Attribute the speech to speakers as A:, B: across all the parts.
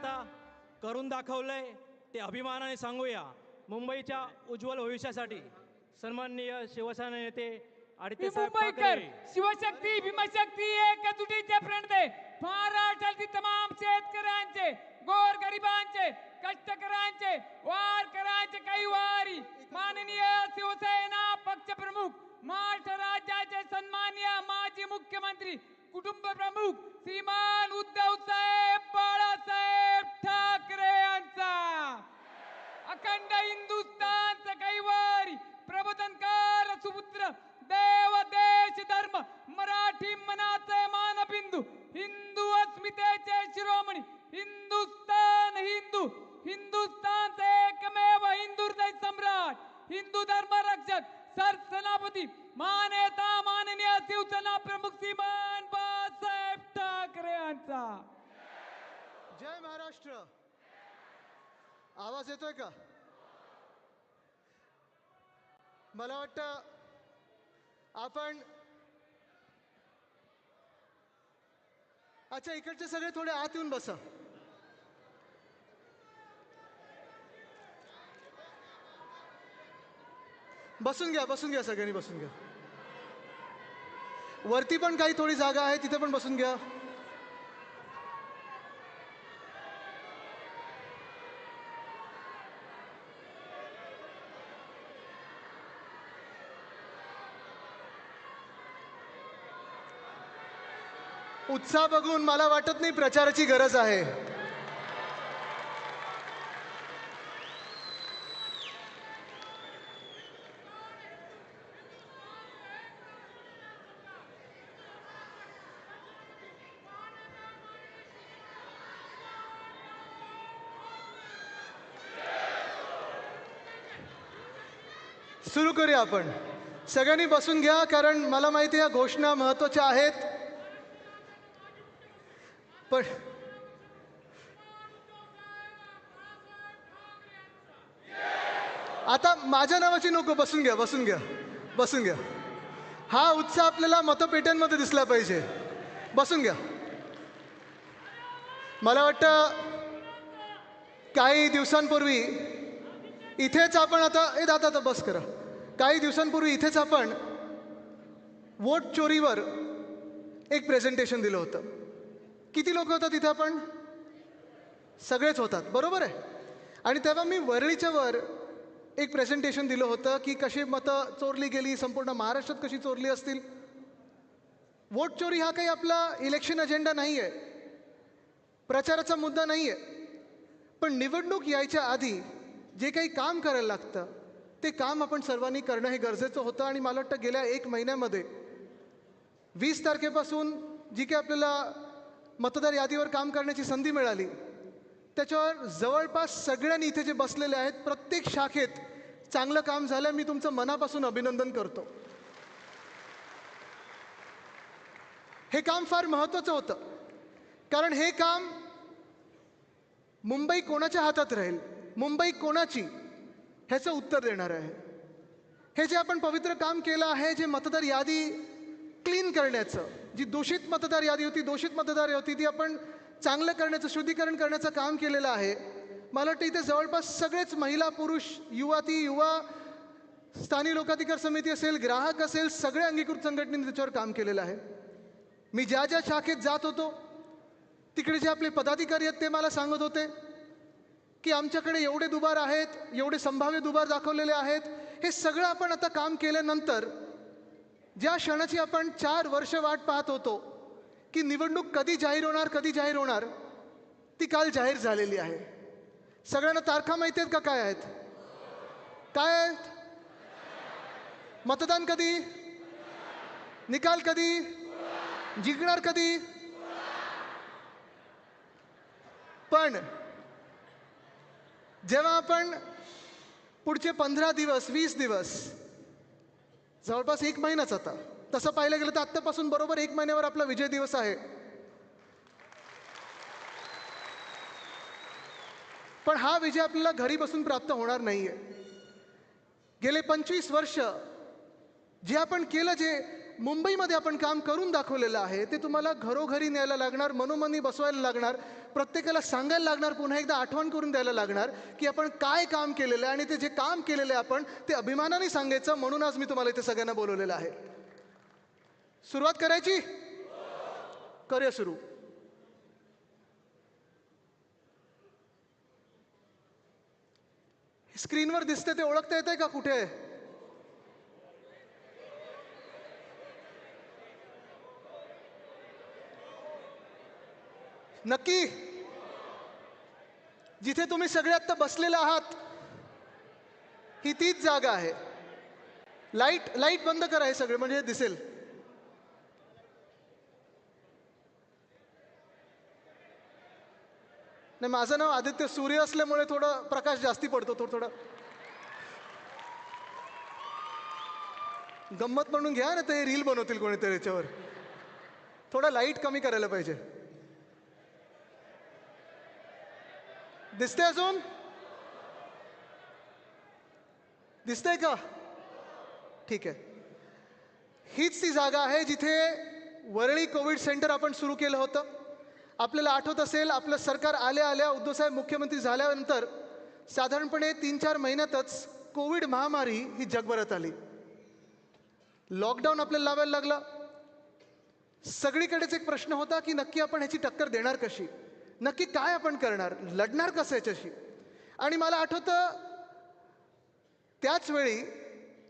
A: आता करून दाखवलंय ते अभिमानाने सांगूया. मुंबईच्या उज्ज्वल भविष्यासाठी सन्माननीय शिवसेना नेते
B: मी
A: आदित्यसाहेब
B: मुंबईकर
A: ठाकरे
B: शिवशक्ती भीमशक्ती एकजुटीचे प्रणते महाराष्ट्रातील तमाम शेतकऱ्यांचे गोरगरिबांचे कष्टकऱ्यांचे वारकऱ्यांचे काही वारी माननीय शिवसेना पक्षप्रमुख महाराष्ट्र राज्याचे सन्माननीय माजी मुख्यमंत्री कुटुंब प्रमुख श्रीमान उद्धव साहेब बाळासाहेब ठाकरे यांचा अखंड हिंदुस्थानचा कैवारी प्रबोधनकार सुपुत्र देव देश धर्म मराठी मनाचे मानबिंदू हिंदू अस्मितेचे शिरोमणी हिंदुस्थान हिंदू हिंदुस्थानचे एकमेव हिंदू हृदय सम्राट हिंदू धर्म रक्षक सरसेनापती मानेता माननीय शिवसेना प्रमुख श्रीमान बाळासाहेब ठाकरे यांचा
C: जय महाराष्ट्र. आवाज येतोय का? मला वाटतं आपण अच्छा इकडचे सगळे थोडे आत येऊन बसा. बसून घ्या सगळ्यांनी बसून घ्या. वरती पण काही थोडी जागा आहे तिथे पण बसून घ्या. उत्साह बघून मला वाटत नाही प्रचाराची गरज आहे. सुरू करूया आपण. सगळ्यांनी बसून घ्या कारण मला माहिती आहे घोषणा महत्त्वाच्या आहेत. पण आता माझ्या नावाची नको. बसून घ्या. हा उत्साह आपल्याला मतपेट्यांमध्ये दिसला पाहिजे. बसून घ्या. मला वाटतं काही दिवसांपूर्वी इथेच आपण आता बस करा. काही दिवसांपूर्वी इथेच आपण वोट चोरीवर एक प्रेझेंटेशन दिलं होतं. किती लोक होतात तिथे? आपण सगळेच होतात, बरोबर आहे. आणि तेव्हा मी वरळीच्या वर एक प्रेझेंटेशन दिलं होतं की कशी मतं चोरली गेली, संपूर्ण महाराष्ट्रात कशी चोरली असतील. वोट चोरी हा काही आपला इलेक्शन अजेंडा नाही आहे, प्रचाराचा मुद्दा नाही आहे. पण निवडणूक यायच्या आधी जे काही काम करायला लागतं ते काम आपण सर्वांनी करणं हे गरजेचं होतं. आणि मला वाटतं गेल्या 1 महिन्यामध्ये 20 तारखेपासून जी काही आपल्याला मतदार यादीवर काम करण्याची संधी मिळाली त्याच्यावर जवळपास सगळ्यांनी इथे जे बसलेले आहेत प्रत्येक शाखेत चांगलं काम झालं. मी तुमचं मनापासून अभिनंदन करतो. हे काम फार महत्त्वाचं होतं कारण हे काम मुंबई कोणाच्या हातात राहील, मुंबई कोणाची, ह्याचं उत्तर देणार आहे. हे जे आपण पवित्र काम केलं आहे, जे मतदार यादी क्लीन करण्याचं, जी दूषित मतदार यादी होती ती आपण चांगलं करण्याचं, शुद्धीकरण करण्याचं काम केलेलं आहे. मला वाटतं इथे जवळपास सगळेच महिला पुरुष युवा स्थानिक लोकाधिकार समिती असेल, ग्राहक असेल, सगळ्या अंगीकृत संघटनेने त्याच्यावर काम केलेलं आहे. मी ज्या शाखेत जात होतो तिकडे जे आपले पदाधिकारी आहेत ते मला सांगत होते की आमच्याकडे एवढे दुबार आहेत, एवढे संभाव्य दुबार दाखवलेले आहेत. हे सगळं आपण आता काम केल्यानंतर ज्या क्षणाची आपण 4 वर्ष वाट पाहत होतो की निवडणूक कधी जाहीर होणार ती काल जाहीर झालेली आहे. सगळ्यांना तारखा माहिती आहेत का? काय आहेत? मतदान कधी, निकाल कधी, जिंकणार कधी? पण जेव्हा आपण पुढचे 15 दिवस 20 दिवस जवळपास 1 महिनाच आता तसं पाहिलं गेलं तर आत्तापासून बरोबर 1 महिन्यावर आपला विजय दिवस आहे. पण हा विजय आपल्याला घरी बसून प्राप्त होणार नाहीये. गेले 25 वर्ष जे आपण केलं, जे मुंबईमध्ये आपण काम करून दाखवलेलं आहे ते तुम्हाला घरोघरी न्यायला लागणार, मनोमनी बसवायला लागणार, प्रत्येकाला सांगायला लागणार, पुन्हा एकदा आठवण करून द्यायला लागणार की आपण काय काम केलेलं आहे आणि ते जे काम केलेलं आहे आपण ते अभिमानाने सांगायचं. म्हणून आज मी तुम्हाला इथे सगळ्यांना बोलवलेलं आहे. सुरुवात करायची? करूया सुरू. स्क्रीनवर दिसते ते ओळखता येतंय का? कुठे आहे? नक्की? जिथे तुम्ही सगळे आता बसलेले आहात ही तीच जागा आहे. लाईट बंद करा हे सगळे म्हणजे दिसेल. नाही, माझं नाव आदित्य सूर्य असल्यामुळे थोडं प्रकाश जास्ती पडतो. थोडं गंमत म्हणून घ्या ना, ते रील बनवतील कोणीतरी याच्यावर. थोडं लाईट कमी करायला पाहिजे. दिसते? अजून दिसतंय का? ठीक आहे. हीच ती जागा आहे जिथे वरळी कोविड सेंटर आपण सुरू केलं होतं. आपल्याला आठवत असेल, आपलं सरकार आल्या उद्धवसाहेब मुख्यमंत्री झाल्यानंतर साधारणपणे 3-4 महिन्यातच कोविड महामारी ही जगभरात आली. लॉकडाऊन आपल्याला लावायला लागला. सगळीकडेच एक प्रश्न होता की नक्की आपण ह्याची टक्कर देणार कशी, नक्की काय आपण करणार, लढणार कसं याच्याशी. आणि मला आठवतं त्याच वेळी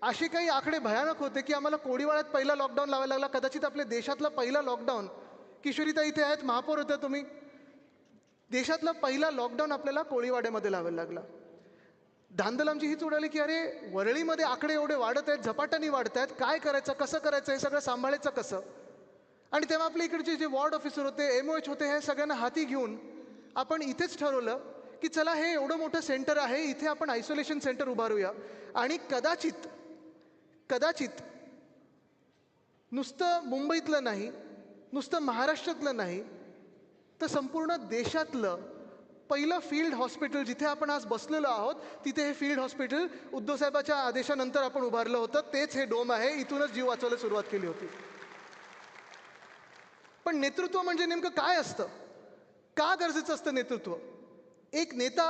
C: असे काही आकडे भयानक होते की आम्हाला कोळीवाड्यात पहिला लॉकडाऊन लावायला लागला. कदाचित आपल्या देशातला पहिला लॉकडाऊन, किशोरीता इथे आहेत, महापौर होत्या तुम्ही, देशातला पहिला लॉकडाऊन आपल्याला कोळीवाड्यामध्ये लावायला लागला. धांदल आमची हीच उडाली की अरे वरळीमध्ये आकडे एवढे वाढत आहेत, झपाट्याने वाढत आहेत, काय करायचं, कसं करायचं, हे सगळं सांभाळायचं कसं. आणि तेव्हा आपल्या इकडचे जे वॉर्ड ऑफिसर होते, MOH होते, हे सगळ्यांना हाती घेऊन आपण इथेच ठरवलं की चला हे एवढं मोठं सेंटर आहे, इथे आपण आयसोलेशन सेंटर उभारूया. आणि कदाचित नुसतं मुंबईतलं नाही, नुसतं महाराष्ट्रातलं नाही, तर संपूर्ण देशातलं पहिलं फील्ड हॉस्पिटल जिथे आपण आज बसलेलो आहोत, तिथे हे फील्ड हॉस्पिटल उद्धवसाहेबाच्या आदेशानंतर आपण उभारलं होतं. तेच हे डोम आहे. इथूनच जीव वाचवायला सुरुवात केली होती. पण नेतृत्व म्हणजे नेमकं काय असतं, का गरजेचं असतं नेतृत्व? एक नेता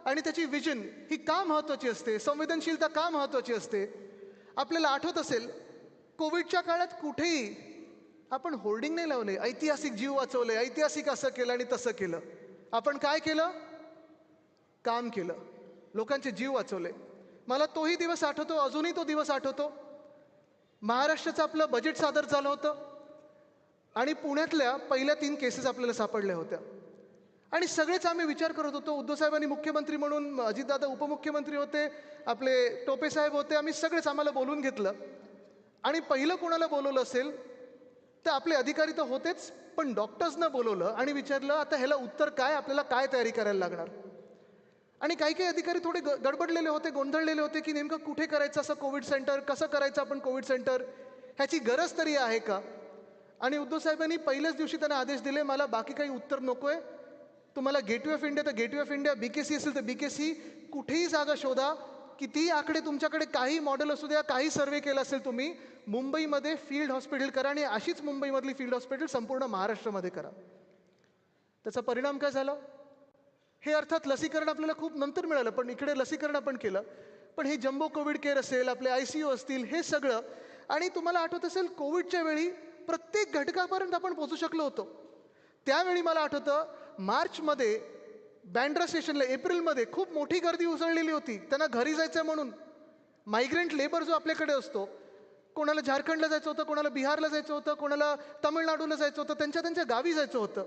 C: आणि त्याची विजन ही का महत्त्वाची असते, संवेदनशीलता का महत्त्वाची असते? आपल्याला आठवत असेल कोविडच्या काळात कुठेही आपण होर्डिंग नाही लावले, ऐतिहासिक जीव वाचवले, ऐतिहासिक असं केलं आणि तसं केलं. आपण काय केलं? काम केलं, लोकांचे जीव वाचवले. मला तोही दिवस आठवतो, अजूनही तो दिवस आठवतो. महाराष्ट्राचं आपलं बजेट सादर झालं होतं आणि पुण्यातल्या पहिल्या 3 केसेस आपल्याला सापडल्या होत्या. आणि सगळेच आम्ही विचार करत होतो, उद्धवसाहेबांनी मुख्यमंत्री म्हणून, अजितदादा उपमुख्यमंत्री होते, आपले टोपे साहेब होते, आम्ही सगळेच आम्हाला बोलून घेतलं. आणि पहिलं कोणाला बोलवलं असेल तर आपले अधिकारी तर होतेच, पण डॉक्टर्सना बोलवलं आणि विचारलं आता ह्याला उत्तर काय, आपल्याला काय तयारी करायला लागणार. आणि काही अधिकारी थोडे गडबडलेले होते, गोंधळलेले होते की नेमकं कुठे करायचं असं कोविड सेंटर, कसं करायचं आपण कोविड सेंटर, ह्याची गरज तरी आहे का. आणि उद्धवसाहेबांनी पहिल्याच दिवशी त्यांना आदेश दिले, मला बाकी काही उत्तर नको आहे, तुम्हाला गेटवे ऑफ इंडिया तर गेटवे ऑफ इंडिया, BKC असेल तर BKC, कुठेही जागा शोधा, कितीही आकडे तुमच्याकडे, काही मॉडेल असू द्या, काही सर्वे केला असेल तुम्ही, मुंबईमध्ये फील्ड हॉस्पिटल करा आणि अशीच मुंबईमधली फील्ड हॉस्पिटल संपूर्ण महाराष्ट्रामध्ये करा. त्याचा परिणाम काय झाला? हे अर्थात लसीकरण आपल्याला खूप नंतर मिळालं, पण इकडे लसीकरण आपण केलं. पण हे जम्बो कोविड केअर असेल, आपले ICU असतील, हे सगळं. आणि तुम्हाला आठवत असेल कोविडच्या वेळी प्रत्येक घटकापर्यंत आपण पोहोचू शकलो होतो. त्यावेळी मला आठवतं मार्चमध्ये बँड्रा स्टेशनला, एप्रिलमध्ये खूप मोठी गर्दी उसळलेली होती. त्यांना घरी जायचं म्हणून. मायग्रंट लेबर जो आपल्याकडे असतो, कोणाला झारखंडला जायचं होतं, कोणाला बिहारला जायचं होतं, कोणाला तामिळनाडूला जायचं होतं, त्यांच्या गावी जायचं होतं.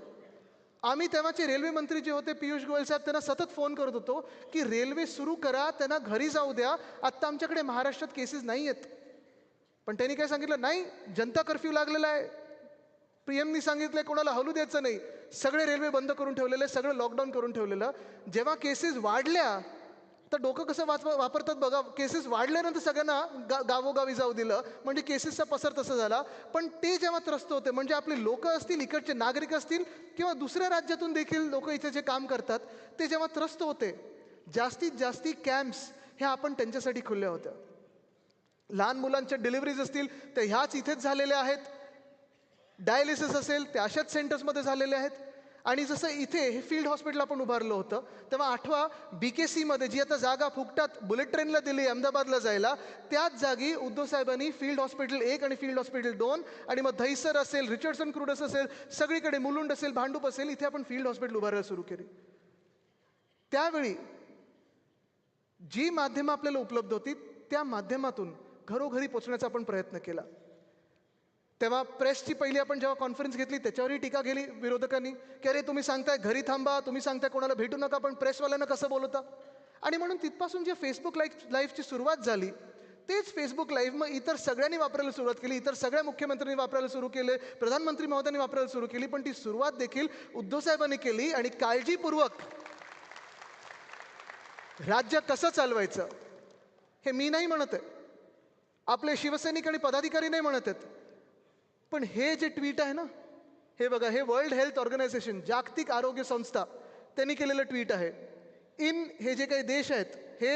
C: आम्ही तेव्हाचे रेल्वे मंत्री जे होते पियुष गोयल साहेब, त्यांना सतत फोन करत होतो की रेल्वे सुरू करा, त्यांना घरी जाऊ द्या, आत्ता आमच्याकडे महाराष्ट्रात केसेस नाही आहेत. पण त्यांनी काय सांगितलं, नाही, जनता कर्फ्यू लागलेला आहे, PM नी सांगितलं कोणाला हलू द्यायचं नाही, सगळे रेल्वे बंद करून ठेवलेले, सगळं लॉकडाऊन करून ठेवलेलं. जेव्हा केसेस वाढल्या तर डोकं कसं वापरतात बघा, केसेस वाढल्यानंतर सगळ्यांना गावोगावी जाऊ दिलं, म्हणजे केसेसचा पसर तसा झाला. पण ते जेव्हा त्रस्त होते, म्हणजे आपले लोक असतील, इकडचे नागरिक असतील किंवा दुसऱ्या राज्यातून देखील लोक इथे जे काम करतात, ते जेव्हा त्रस्त होते, जास्तीत जास्ती कॅम्प्स ह्या आपण त्यांच्यासाठी खुल्या होत्या. लहान मुलांच्या डिलिव्हरीज असतील तर ह्याच इथेच झालेल्या आहेत. डायलिसिस असेल ते अशाच सेंटर्समध्ये झालेले आहेत. आणि जसं इथे हे फील्ड हॉस्पिटल आपण उभारलं होतं तेव्हा आठवा BKCमध्ये जी आता जागा फुकटात बुलेट ट्रेनला दिली अहमदाबादला जायला, त्याच जागी उद्धव साहेबांनी फील्ड हॉस्पिटल 1 आणि फील्ड हॉस्पिटल 2 आणि मग दहिसर असेल, रिचर्डसन क्रुडस असेल, सगळीकडे मुलुंड असेल, भांडूप असेल, इथे आपण फील्ड हॉस्पिटल उभारायला सुरू केली. त्यावेळी जी माध्यमं आपल्याला उपलब्ध होती त्या माध्यमातून घरोघरी पोचण्याचा आपण प्रयत्न केला. तेव्हा प्रेसची पहिली आपण जेव्हा कॉन्फरन्स घेतली त्याच्यावरही टीका केली विरोधकांनी की अरे तुम्ही सांगताय घरी थांबा, तुम्ही सांगताय कोणाला भेटू नका, पण प्रेसवाल्यांना कसं बोलवता. आणि म्हणून तिथपासून जे फेसबुक लाईव्हची सुरुवात झाली तेच फेसबुक लाईव्ह मग इतर सगळ्यांनी वापरायला सुरुवात केली. इतर सगळ्या मुख्यमंत्र्यांनी वापरायला सुरू केले, प्रधानमंत्री महोदयांनी वापरायला सुरू केली. पण ती सुरुवात देखील उद्धव साहेबांनी केली आणि काळजीपूर्वक. राज्य कसं चालवायचं हे मी नाही म्हणत आहे, आपले शिवसैनिक आणि पदाधिकारी नाही म्हणत आहेत. पण हे जे ट्विट आहे ना, हे बघा, हे वर्ल्ड हेल्थ ऑर्गनायझेशन, जागतिक आरोग्य संस्था, त्यांनी केलेलं ट्विट आहे. हे जे काही देश आहेत हे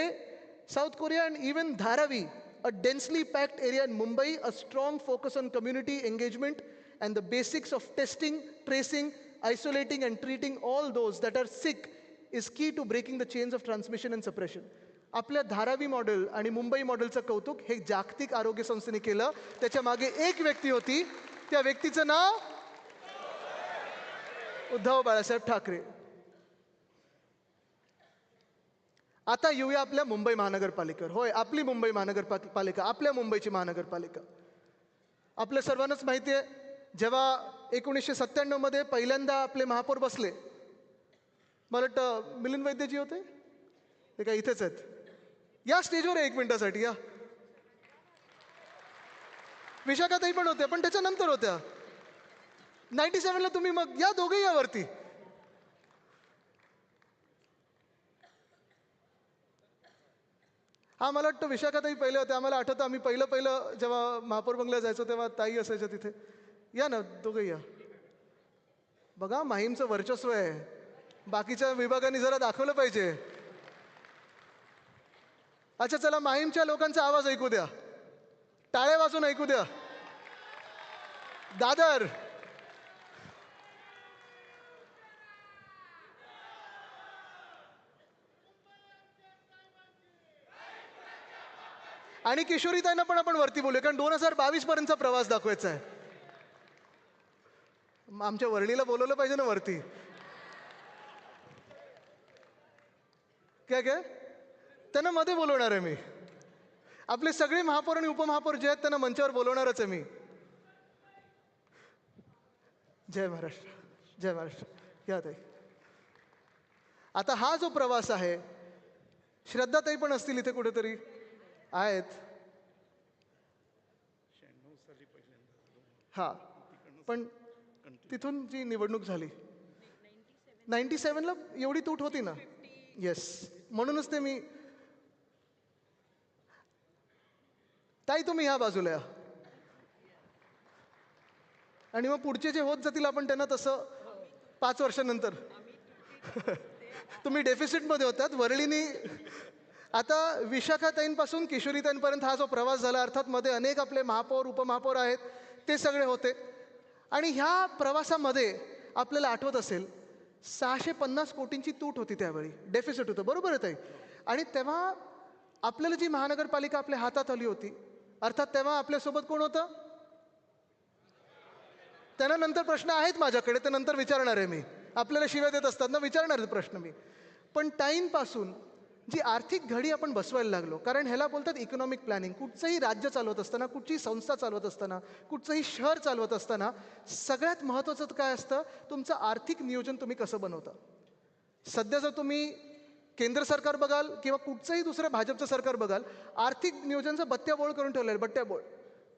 C: South Korea and even Dharavi, a densely packed area in Mumbai, a strong focus on community engagement and the basics of testing, tracing, isolating and treating all those that are sick is key to breaking the chains of transmission and suppression. आपल्या Dharavi model आणि मुंबई मॉडेलचं कौतुक हे जागतिक आरोग्य संस्थेने केलं. त्याच्या मागे एक व्यक्ती होती, त्या व्यक्तीचं नाव उद्धव बाळासाहेब ठाकरे. आता येऊया आपल्या मुंबई महानगरपालिकेवर. होय, आपली मुंबई महानगरपालिका, आपल्या मुंबईची महानगरपालिका. आपल्या सर्वांनाच माहिती आहे, जेव्हा 1997 मध्ये पहिल्यांदा आपले महापौर बसले, मला वाटतं मिलिंद वैद्यजी होते, ते काय इथेच आहेत, या स्टेजवर 1 मिनिटासाठी या. विशाखाताई पण होत्या, पण त्याच्यानंतर होत्या 97ला. तुम्ही मग या, दोघेही यावरती. हा, मला वाटतं विशाखाताई पहिले होते. आम्हाला आठवतं आम्ही पहिलं जेव्हा महापौर बंगल्यात जायचो तेव्हा ताई असायच्या तिथे. या ना, दोघेही या. बघा, माहीमचं वर्चस्व आहे, बाकीच्या विभागांनी जरा दाखवलं पाहिजे. अच्छा, चला माहीमच्या लोकांचा आवाज ऐकू द्या, टाळ्या वाजून ऐकू द्या. दादर, आणि किशोरीताईंना पण आपण वरती बोलूया, कारण 2022 पर्यंतचा प्रवास दाखवायचा आहे. आमच्या वर्णीला बोलवलं पाहिजे ना वरती. काय काय त्यांना मध्ये बोलवणार आहे मी. आपले सगळे महापौर आणि उपमहापौर जे आहेत त्यांना मंचावर बोलवणारच आहे मी. जय महाराष्ट्र, जय महाराष्ट्र. या ताई. आता हा जो प्रवास आहे, श्रद्धाताई पण असतील इथे कुठेतरी आहेत. हा, पण तिथून जी निवडणूक झाली 97ला एवढी तूट होती ना. येस, म्हणूनच ते मी. ताई तुम्ही ह्या बाजूला या, आणि मग पुढचे जे होत जातील आपण त्यांना तसं 5 वर्षानंतर. तुम्ही डेफिसिटमध्ये होतात. वरळीनी आता विशाखाताईंपासून किशोरीताईंपर्यंत हा जो प्रवास झाला, अर्थात मध्ये अनेक आपले महापौर उपमहापौर आहेत, ते सगळे होते. आणि ह्या प्रवासामध्ये आपल्याला आठवत असेल 650 कोटींची तूट होती, त्यावेळी डेफिसिट होतं, बरोबर आहे ताई. आणि तेव्हा आपल्याला जी महानगरपालिका आपल्या हातात आली होती, अर्थात तेव्हा आपल्यासोबत कोण होतं, त्यांना नंतर प्रश्न आहेत माझ्याकडे, ते नंतर विचारणार आहे मी. आपल्याला शिव्या देत असतात ना, विचारणार प्रश्न मी. पण टाईमपासून जी आर्थिक घडी आपण बसवायला लागलो, कारण ह्याला बोलतात इकॉनॉमिक प्लॅनिंग. कुठचंही राज्य चालवत असताना, कुठचीही संस्था चालवत असताना, कुठचंही शहर चालवत असताना सगळ्यात महत्त्वाचं काय असतं, तुमचं आर्थिक नियोजन तुम्ही कसं बनवता. सध्या जर तुम्ही केंद्र सरकार बघाल किंवा कुठचंही दुसरं भाजपचं सरकार बघाल, आर्थिक नियोजनचं बट्ट्याबोळ करून ठेवलं आहे, बट्ट्याबोळ.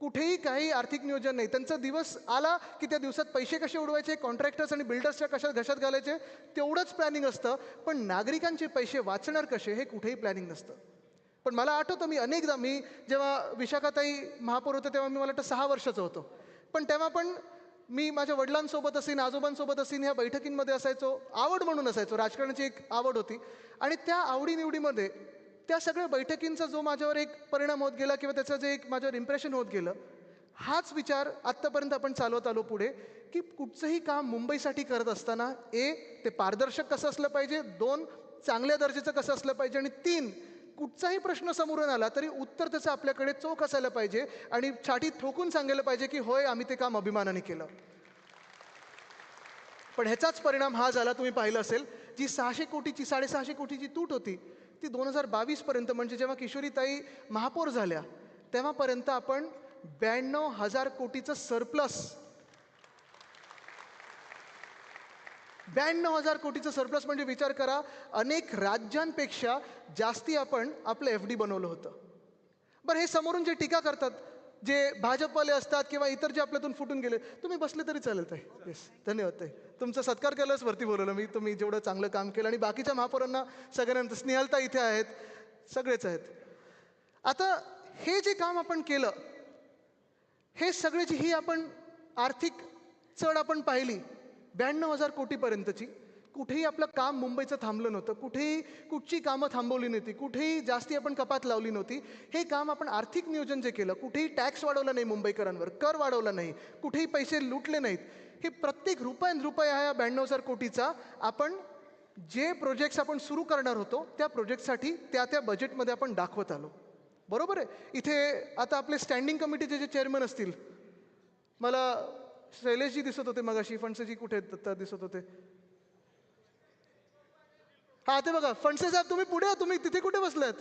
C: कुठेही काही आर्थिक नियोजन नाही. त्यांचा दिवस आला की त्या दिवसात पैसे कसे उडवायचे, कॉन्ट्रॅक्टर्स आणि बिल्डर्सच्या कशात घशात घालायचे, तेवढंच प्लॅनिंग असतं. पण नागरिकांचे पैसे वाचणार कसे हे कुठेही प्लॅनिंग नसतं. पण मला आठवतं मी अनेकदा, मी जेव्हा विशाखाताई महापौर होते तेव्हा मी मला वाटतं 6 वर्षाचा होतो. पण तेव्हा पण मी माझ्या वडिलांसोबत असेल, आजोबांसोबत असेल, ह्या बैठकींमध्ये असायचो. आवड म्हणून असायचो, राजकारणाची एक आवड होती. आणि त्या आवडीनिवडीमध्ये त्या सगळ्या बैठकींचा जो माझ्यावर एक परिणाम होत गेला किंवा त्याचं जे एक माझ्यावर इम्प्रेशन होत गेलं, हाच विचार आत्तापर्यंत आपण चालवत आलो पुढे, की कुठचंही काम मुंबईसाठी करत असताना ते पारदर्शक कसं असलं पाहिजे, 2 चांगल्या दर्जाचं कसं असलं पाहिजे, आणि 3 कुठचाही प्रश्न समोरून आला तरी उत्तर त्याचं आपल्याकडे चोख असायला पाहिजे आणि छातीत ठोकून सांगायला पाहिजे की होय, आम्ही ते काम अभिमानाने केलं. पण ह्याचाच परिणाम हा झाला, तुम्ही पाहिलं असेल, जी 600 कोटीची 650 कोटीची तूट होती ती 2022 पर्यंत, म्हणजे जेव्हा किशोरीताई महापौर झाल्या तेव्हापर्यंत आपण 92,000 कोटीचं सरप्लस, 92,000 कोटीचं सरप्लस म्हणजे विचार करा, अनेक राज्यांपेक्षा जास्ती आपण आपलं FD बनवलं होतं. बरं, हे समोरून जे टीका करतात, जे भाजपवाले असतात किंवा इतर जे आपल्यातून फुटून गेले, तुम्ही बसले तरी चालेल ताई. येस, धन्यवाद ताई, तुमचा सत्कार केलाच वरती बोलवलं मी, तुम्ही जेवढं चांगलं काम केलं, आणि बाकीच्या महापौरांना सगळ्यांना, स्नेहलता इथे आहेत, सगळेच आहेत. आता हे जे काम आपण केलं, हे सगळ्याची ही आपण आर्थिक चढ आपण पाहिली 92,000 कोटीपर्यंतची. कुठेही आपलं काम मुंबईचं थांबलं नव्हतं, कुठेही कुठची कामं थांबवली नव्हती, कुठेही जास्ती आपण कपात लावली नव्हती. हे काम आपण आर्थिक नियोजन जे केलं, कुठेही टॅक्स वाढवला नाही मुंबईकरांवर, कर वाढवला नाही, कुठेही पैसे लुटले नाहीत. हे प्रत्येक रुपया ह्या 92,000 कोटीचा आपण जे प्रोजेक्ट्स आपण सुरू करणार होतो त्या प्रोजेक्टसाठी त्या बजेटमध्ये आपण दाखवत आलो. बरोबर आहे. इथे आता आपले स्टँडिंग कमिटीचे जे चेअरमन असतील, मला शैलेशजी दिसत होते मगाशी, फणसेजी कुठे आहेत दिसत होते, हा ते बघा, फणसे साहेब तुम्ही पुढे, तुम्ही तिथे कुठे बसलात?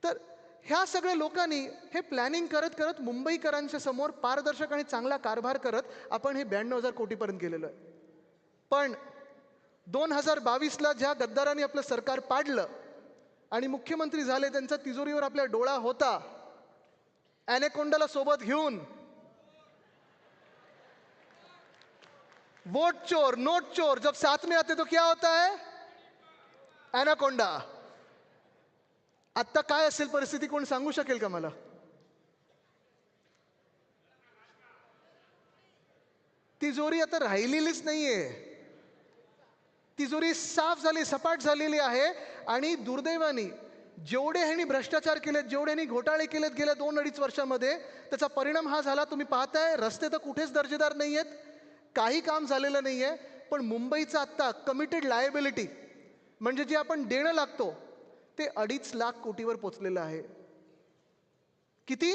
C: तर ह्या सगळ्या लोकांनी हे प्लॅनिंग करत करत मुंबईकरांच्या समोर पारदर्शक आणि चांगला कारभार करत आपण हे 92,000 कोटीपर्यंत गेलेलो आहे. पण 2022ला ज्या गद्दारांनी आपलं सरकार पाडलं आणि मुख्यमंत्री झाले, त्यांचा तिजोरीवर आपल्या डोळा होता, ॲनेकोंडाला सोबत घेऊन, वोट चोर नोट चोर जब साथ में आते तो क्या होता है, ॲनाकोंडा. आत्ता काय असेल परिस्थिती, कोण सांगू शकेल का मला? तिजोरी आता राहिलेलीच नाहीये, तिजोरी साफ झाली, सपाट झालेली आहे. आणि दुर्दैवाने जेवढे ह्यांनी भ्रष्टाचार केलेत, जेवढे ह्यांनी घोटाळे केलेत गेल्या 2-2.5 वर्षामध्ये, त्याचा परिणाम हा झाला, तुम्ही पाहताय, रस्ते तर कुठेच दर्जेदार नाही आहेत, काही काम झालेलं नाही आहे. पण मुंबईचं आत्ता कमिटेड लायबिलिटी म्हणजे जे आपण देणं लागतो ते 2.5 लाख कोटीवर पोचलेलं आहे. किती?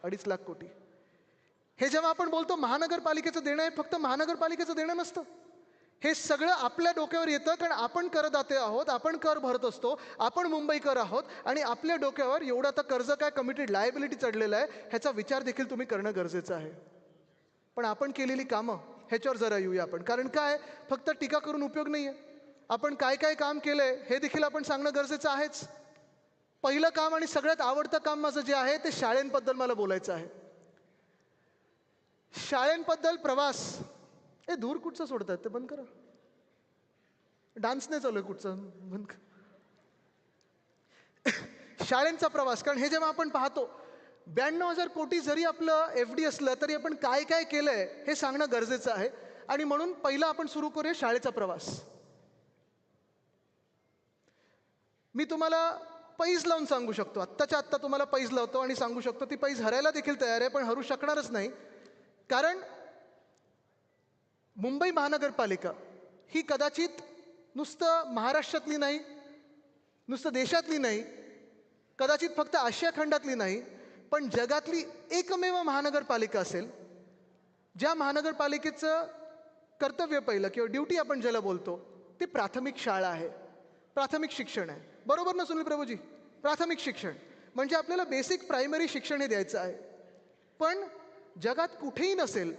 C: 2.5 लाख कोटी. हे जेव्हा आपण बोलतो महानगरपालिकेचं देणं, आहे फक्त महानगरपालिकेचं देणं नसतं, हे सगळं आपल्या डोक्यावर येतं, कारण आपण करदाते आहोत, आपण कर भरत असतो, आपण मुंबईकर आहोत, आणि आपल्या डोक्यावर एवढं आता कर्ज काय, कमिटेड लायबिलिटी चढलेलं आहे, ह्याचा विचार देखील तुम्ही करणं गरजेचं आहे. पण आपण केलेली कामं, ह्याच्यावर जरा येऊया आपण. कारण काय, फक्त टीका करून उपयोग नाही आहे, आपण काय काय काम केलंय हे देखील आपण सांगणं गरजेचं आहेच. पहिलं काम आणि सगळ्यात आवडतं काम माझं जे आहे ते शाळेंबद्दल मला बोलायचं आहे. शाळेंबद्दल प्रवास, धूर कुठचं सोडतात ते बंद करा, डान्स नाही चालू आहे कुठचं, बंद करा. शाळेंचा प्रवास, कारण हे जेव्हा आपण पाहतो 92,000 कोटी जरी आपलं FD असलं तरी आपण काय काय केलंय हे सांगणं गरजेचं आहे. आणि म्हणून पहिला आपण सुरू करूया शाळेचा प्रवास. मी तुम्हाला पैज लावून सांगू शकतो, आत्ताच्या आत्ता तुम्हाला पैज लावतो आणि सांगू शकतो, ती पैज हरायला देखील तयार आहे, पण हरू शकणारच नाही. कारण मुंबई महानगरपालिका ही कदाचित नुसतं महाराष्ट्रातली नाही, नुसतं देशातली नाही, कदाचित फक्त आशिया खंडातली नाही, पण जगातली एकमेव महानगरपालिका असेल ज्या महानगरपालिकेचं कर्तव्य पहिलं किंवा ड्युटी आपण ज्याला बोलतो ते प्राथमिक शाळा आहे, प्राथमिक शिक्षण आहे. बरोबर ना सुनील प्रभूजी? प्राथमिक शिक्षण म्हणजे आपल्याला बेसिक प्रायमरी शिक्षण हे द्यायचं आहे. पण जगात कुठेही नसेल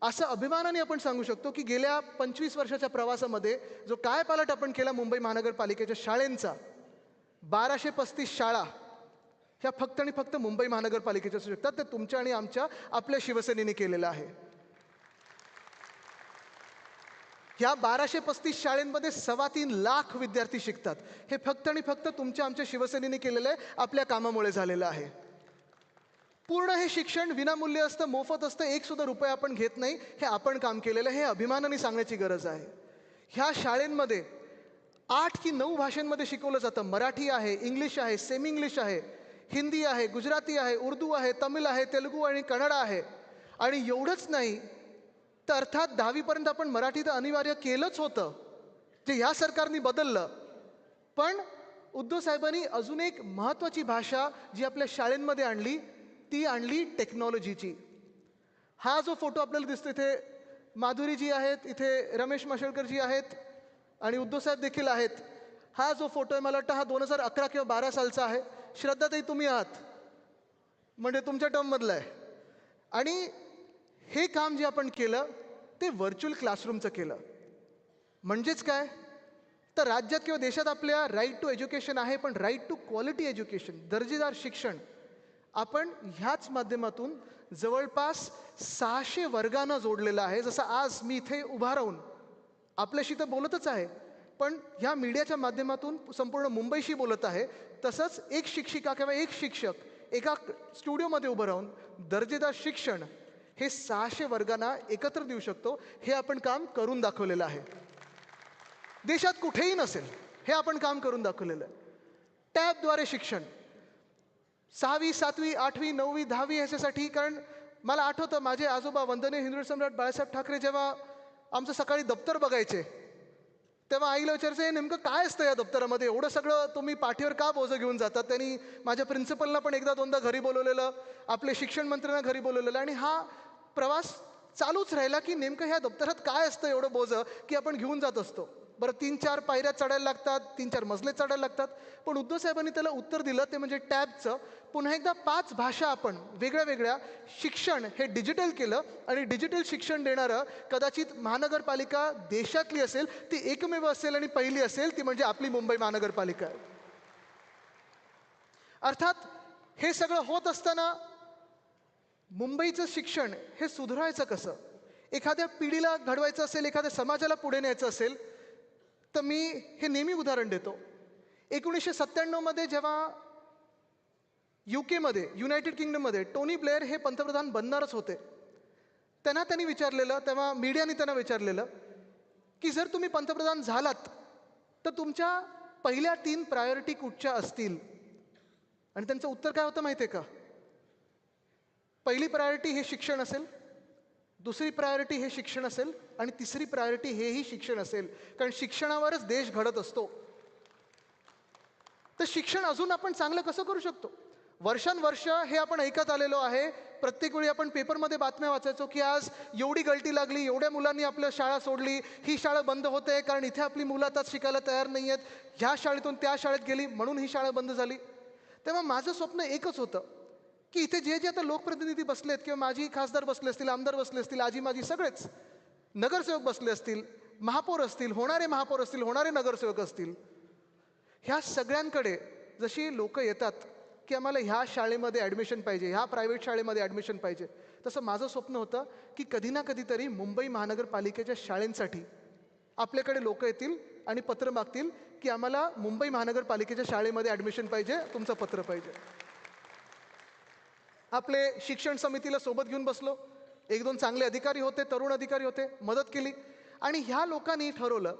C: असं अभिमानाने आपण सांगू शकतो की गेल्या 25 वर्षाच्या प्रवासामध्ये जो कायापालट आपण केला मुंबई महानगरपालिकेच्या शाळेंचा, 1235 शाळा ह्या फक्त आणि फक्त मुंबई महानगरपालिकेच्या असू शकतात. ते तुमच्या आणि आमच्या आपल्या शिवसेनेने केलेलं आहे. ह्या 1235 शाळेंमध्ये 3.25 लाख विद्यार्थी शिकतात. हे फक्त आणि फक्त तुमच्या आमच्या शिवसेनेने केलेलं आहे, आपल्या कामामुळे झालेलं आहे. पूर्ण हे शिक्षण विनामूल्य असतं, मोफत असतं, एक सुद्धा रुपया आपण घेत नाही. हे आपण काम केलेलं, हे अभिमानाने सांगण्याची गरज आहे. ह्या शाळेंमध्ये 8 की 9 भाषांमध्ये शिकवलं जातं. मराठी आहे, इंग्लिश आहे, सेमी इंग्लिश आहे, हिंदी आहे, गुजराती आहे, उर्दू आहे, तमिळ आहे, तेलुगू आणि कन्नड आहे. आणि एवढंच नाही तर अर्थात 10वीपर्यंत आपण मराठी तर अनिवार्य केलंच होतं, जे ह्या सरकारने बदललं. पण उद्धव साहेबांनी अजून एक महत्त्वाची भाषा जी आपल्या शाळेंमध्ये आणली, ती आणली टेक्नॉलॉजीची. हा जो फोटो आपल्याला दिसतो इथे माधुरीजी आहेत, इथे रमेश माशेलकरजी आहेत आणि उद्धव साहेब देखील आहेत. हा जो फोटो आहे मला वाटतं हा 2011 किंवा 12 सालचा आहे. श्रद्धाताई तुम्ही आहात, म्हणजे तुमच्या टर्ममधलं आहे. आणि हे काम जे आपण केलं ते व्हर्च्युअल क्लासरूमचं केलं. म्हणजेच काय तर राज्यात किंवा देशात आपल्या राईट टू एज्युकेशन आहे, पण राईट टू क्वालिटी एज्युकेशन, दर्जेदार शिक्षण आपण ह्याच माध्यमातून जवळपास 600 वर्गांना जोडलेलं आहे. जसं आज मी इथे उभा राहून आपल्याशी तर बोलतच आहे, पण ह्या मीडियाच्या माध्यमातून संपूर्ण मुंबईशी बोलत आहे. तसंच एक शिक्षिका किंवा एक शिक्षक एका स्टुडिओमध्ये उभं राहून दर्जेदार शिक्षण हे 600 वर्गांना एकत्र देऊ शकतो. हे आपण काम करून दाखवलेलं आहे. देशात कुठेही नसेल हे आपण काम करून दाखवलेलं आहे. टॅबद्वारे शिक्षण 6वी 7वी 8वी 9वी 10वी ह्याच्यासाठी. कारण मला आठवतं माझे आजोबा वंदनीय हिंदवी सम्राट बाळासाहेब ठाकरे जेव्हा आमचं सकाळी दप्तर बघायचे तेव्हा आईला विचारायचं हे नेमकं काय असतं या दप्तरामध्ये, एवढं सगळं तुम्ही पाठीवर का बोजं घेऊन जातात. त्यांनी माझ्या प्रिन्सिपलला पण एकदा दोनदा घरी बोलवलेलं, आपले शिक्षण मंत्र्यांना घरी बोलवलेलं आणि हा प्रवास चालूच राहिला की नेमकं ह्या दप्तरात काय असतं एवढं बोजं की आपण घेऊन जात असतो. बरं 3-4 पायऱ्या चढायला लागतात, 3-4 मजले चढायला लागतात. पण उद्धव साहेबांनी त्याला उत्तर दिलं ते म्हणजे टॅबचं. पुन्हा एकदा 5 भाषा आपण वेगळ्या वेगळ्या शिक्षण हे डिजिटल केलं आणि डिजिटल शिक्षण देणारं कदाचित महानगरपालिका देशातली असेल ती एकमेव असेल आणि पहिली असेल ती म्हणजे आपली मुंबई महानगरपालिका आहे. अर्थात हे सगळं होत असताना मुंबईचं शिक्षण हे सुधारायचं कसं, एखाद्या पिढीला घडवायचं असेल, एखाद्या समाजाला पुढे न्यायचं असेल तर मी हे नेहमी उदाहरण देतो. 1997 जेव्हा UK युनायटेड किंगडममध्ये टोनी ब्लेअर हे पंतप्रधान बनणारच होते, त्यांनी विचारलेलं, तेव्हा मीडियाने त्यांना विचारलेलं की जर तुम्ही पंतप्रधान झालात तर तुमच्या पहिल्या 3 प्रायोरिटी कुठच्या असतील. आणि त्यांचं उत्तर काय होतं माहिती आहे का? पहिली प्रायोरिटी हे शिक्षण असेल, दुसरी प्रायोरिटी हे शिक्षण असेल आणि तिसरी प्रायोरिटी हेही शिक्षण असेल. कारण शिक्षणावरच देश घडत असतो. तर शिक्षण अजून आपण चांगलं कसं करू शकतो? वर्षानुवर्ष हे आपण ऐकत आलेलो आहे. प्रत्येक वेळी आपण पेपरमध्ये बातम्या वाचायचो की आज एवढी गळती लागली, एवढ्या मुलांनी आपल्या शाळा सोडली, ही शाळा बंद होते कारण इथे आपली मुलं आता शिकायला तयार नाही आहेत, ह्या शाळेतून त्या शाळेत गेली म्हणून ही शाळा बंद झाली. तेव्हा माझं स्वप्न एकच होतं की इथे जे जे आता लोकप्रतिनिधी बसलेत किंवा माझी खासदार बसले असतील, आमदार बसले असतील, आजी माझी सगळेच नगरसेवक बसले असतील, महापौर असतील, होणारे महापौर असतील, होणारे नगरसेवक असतील, ह्या सगळ्यांकडे जशी लोक येतात की आम्हाला ह्या शाळेमध्ये ॲडमिशन पाहिजे, ह्या प्रायव्हेट शाळेमध्ये ॲडमिशन पाहिजे, तसं माझं स्वप्न होतं की कधी ना कधीतरी मुंबई महानगरपालिकेच्या शाळेंसाठी आपल्याकडे लोक येतील आणि पत्र मागतील की आम्हाला मुंबई महानगरपालिकेच्या शाळेमध्ये ॲडमिशन पाहिजे, तुमचं पत्र पाहिजे. आपले शिक्षण समितीला सोबत घेऊन बसलो, 1-2 चांगले अधिकारी होते, तरुण अधिकारी होते, मदत केली आणि ह्या लोकांनी ठरवलं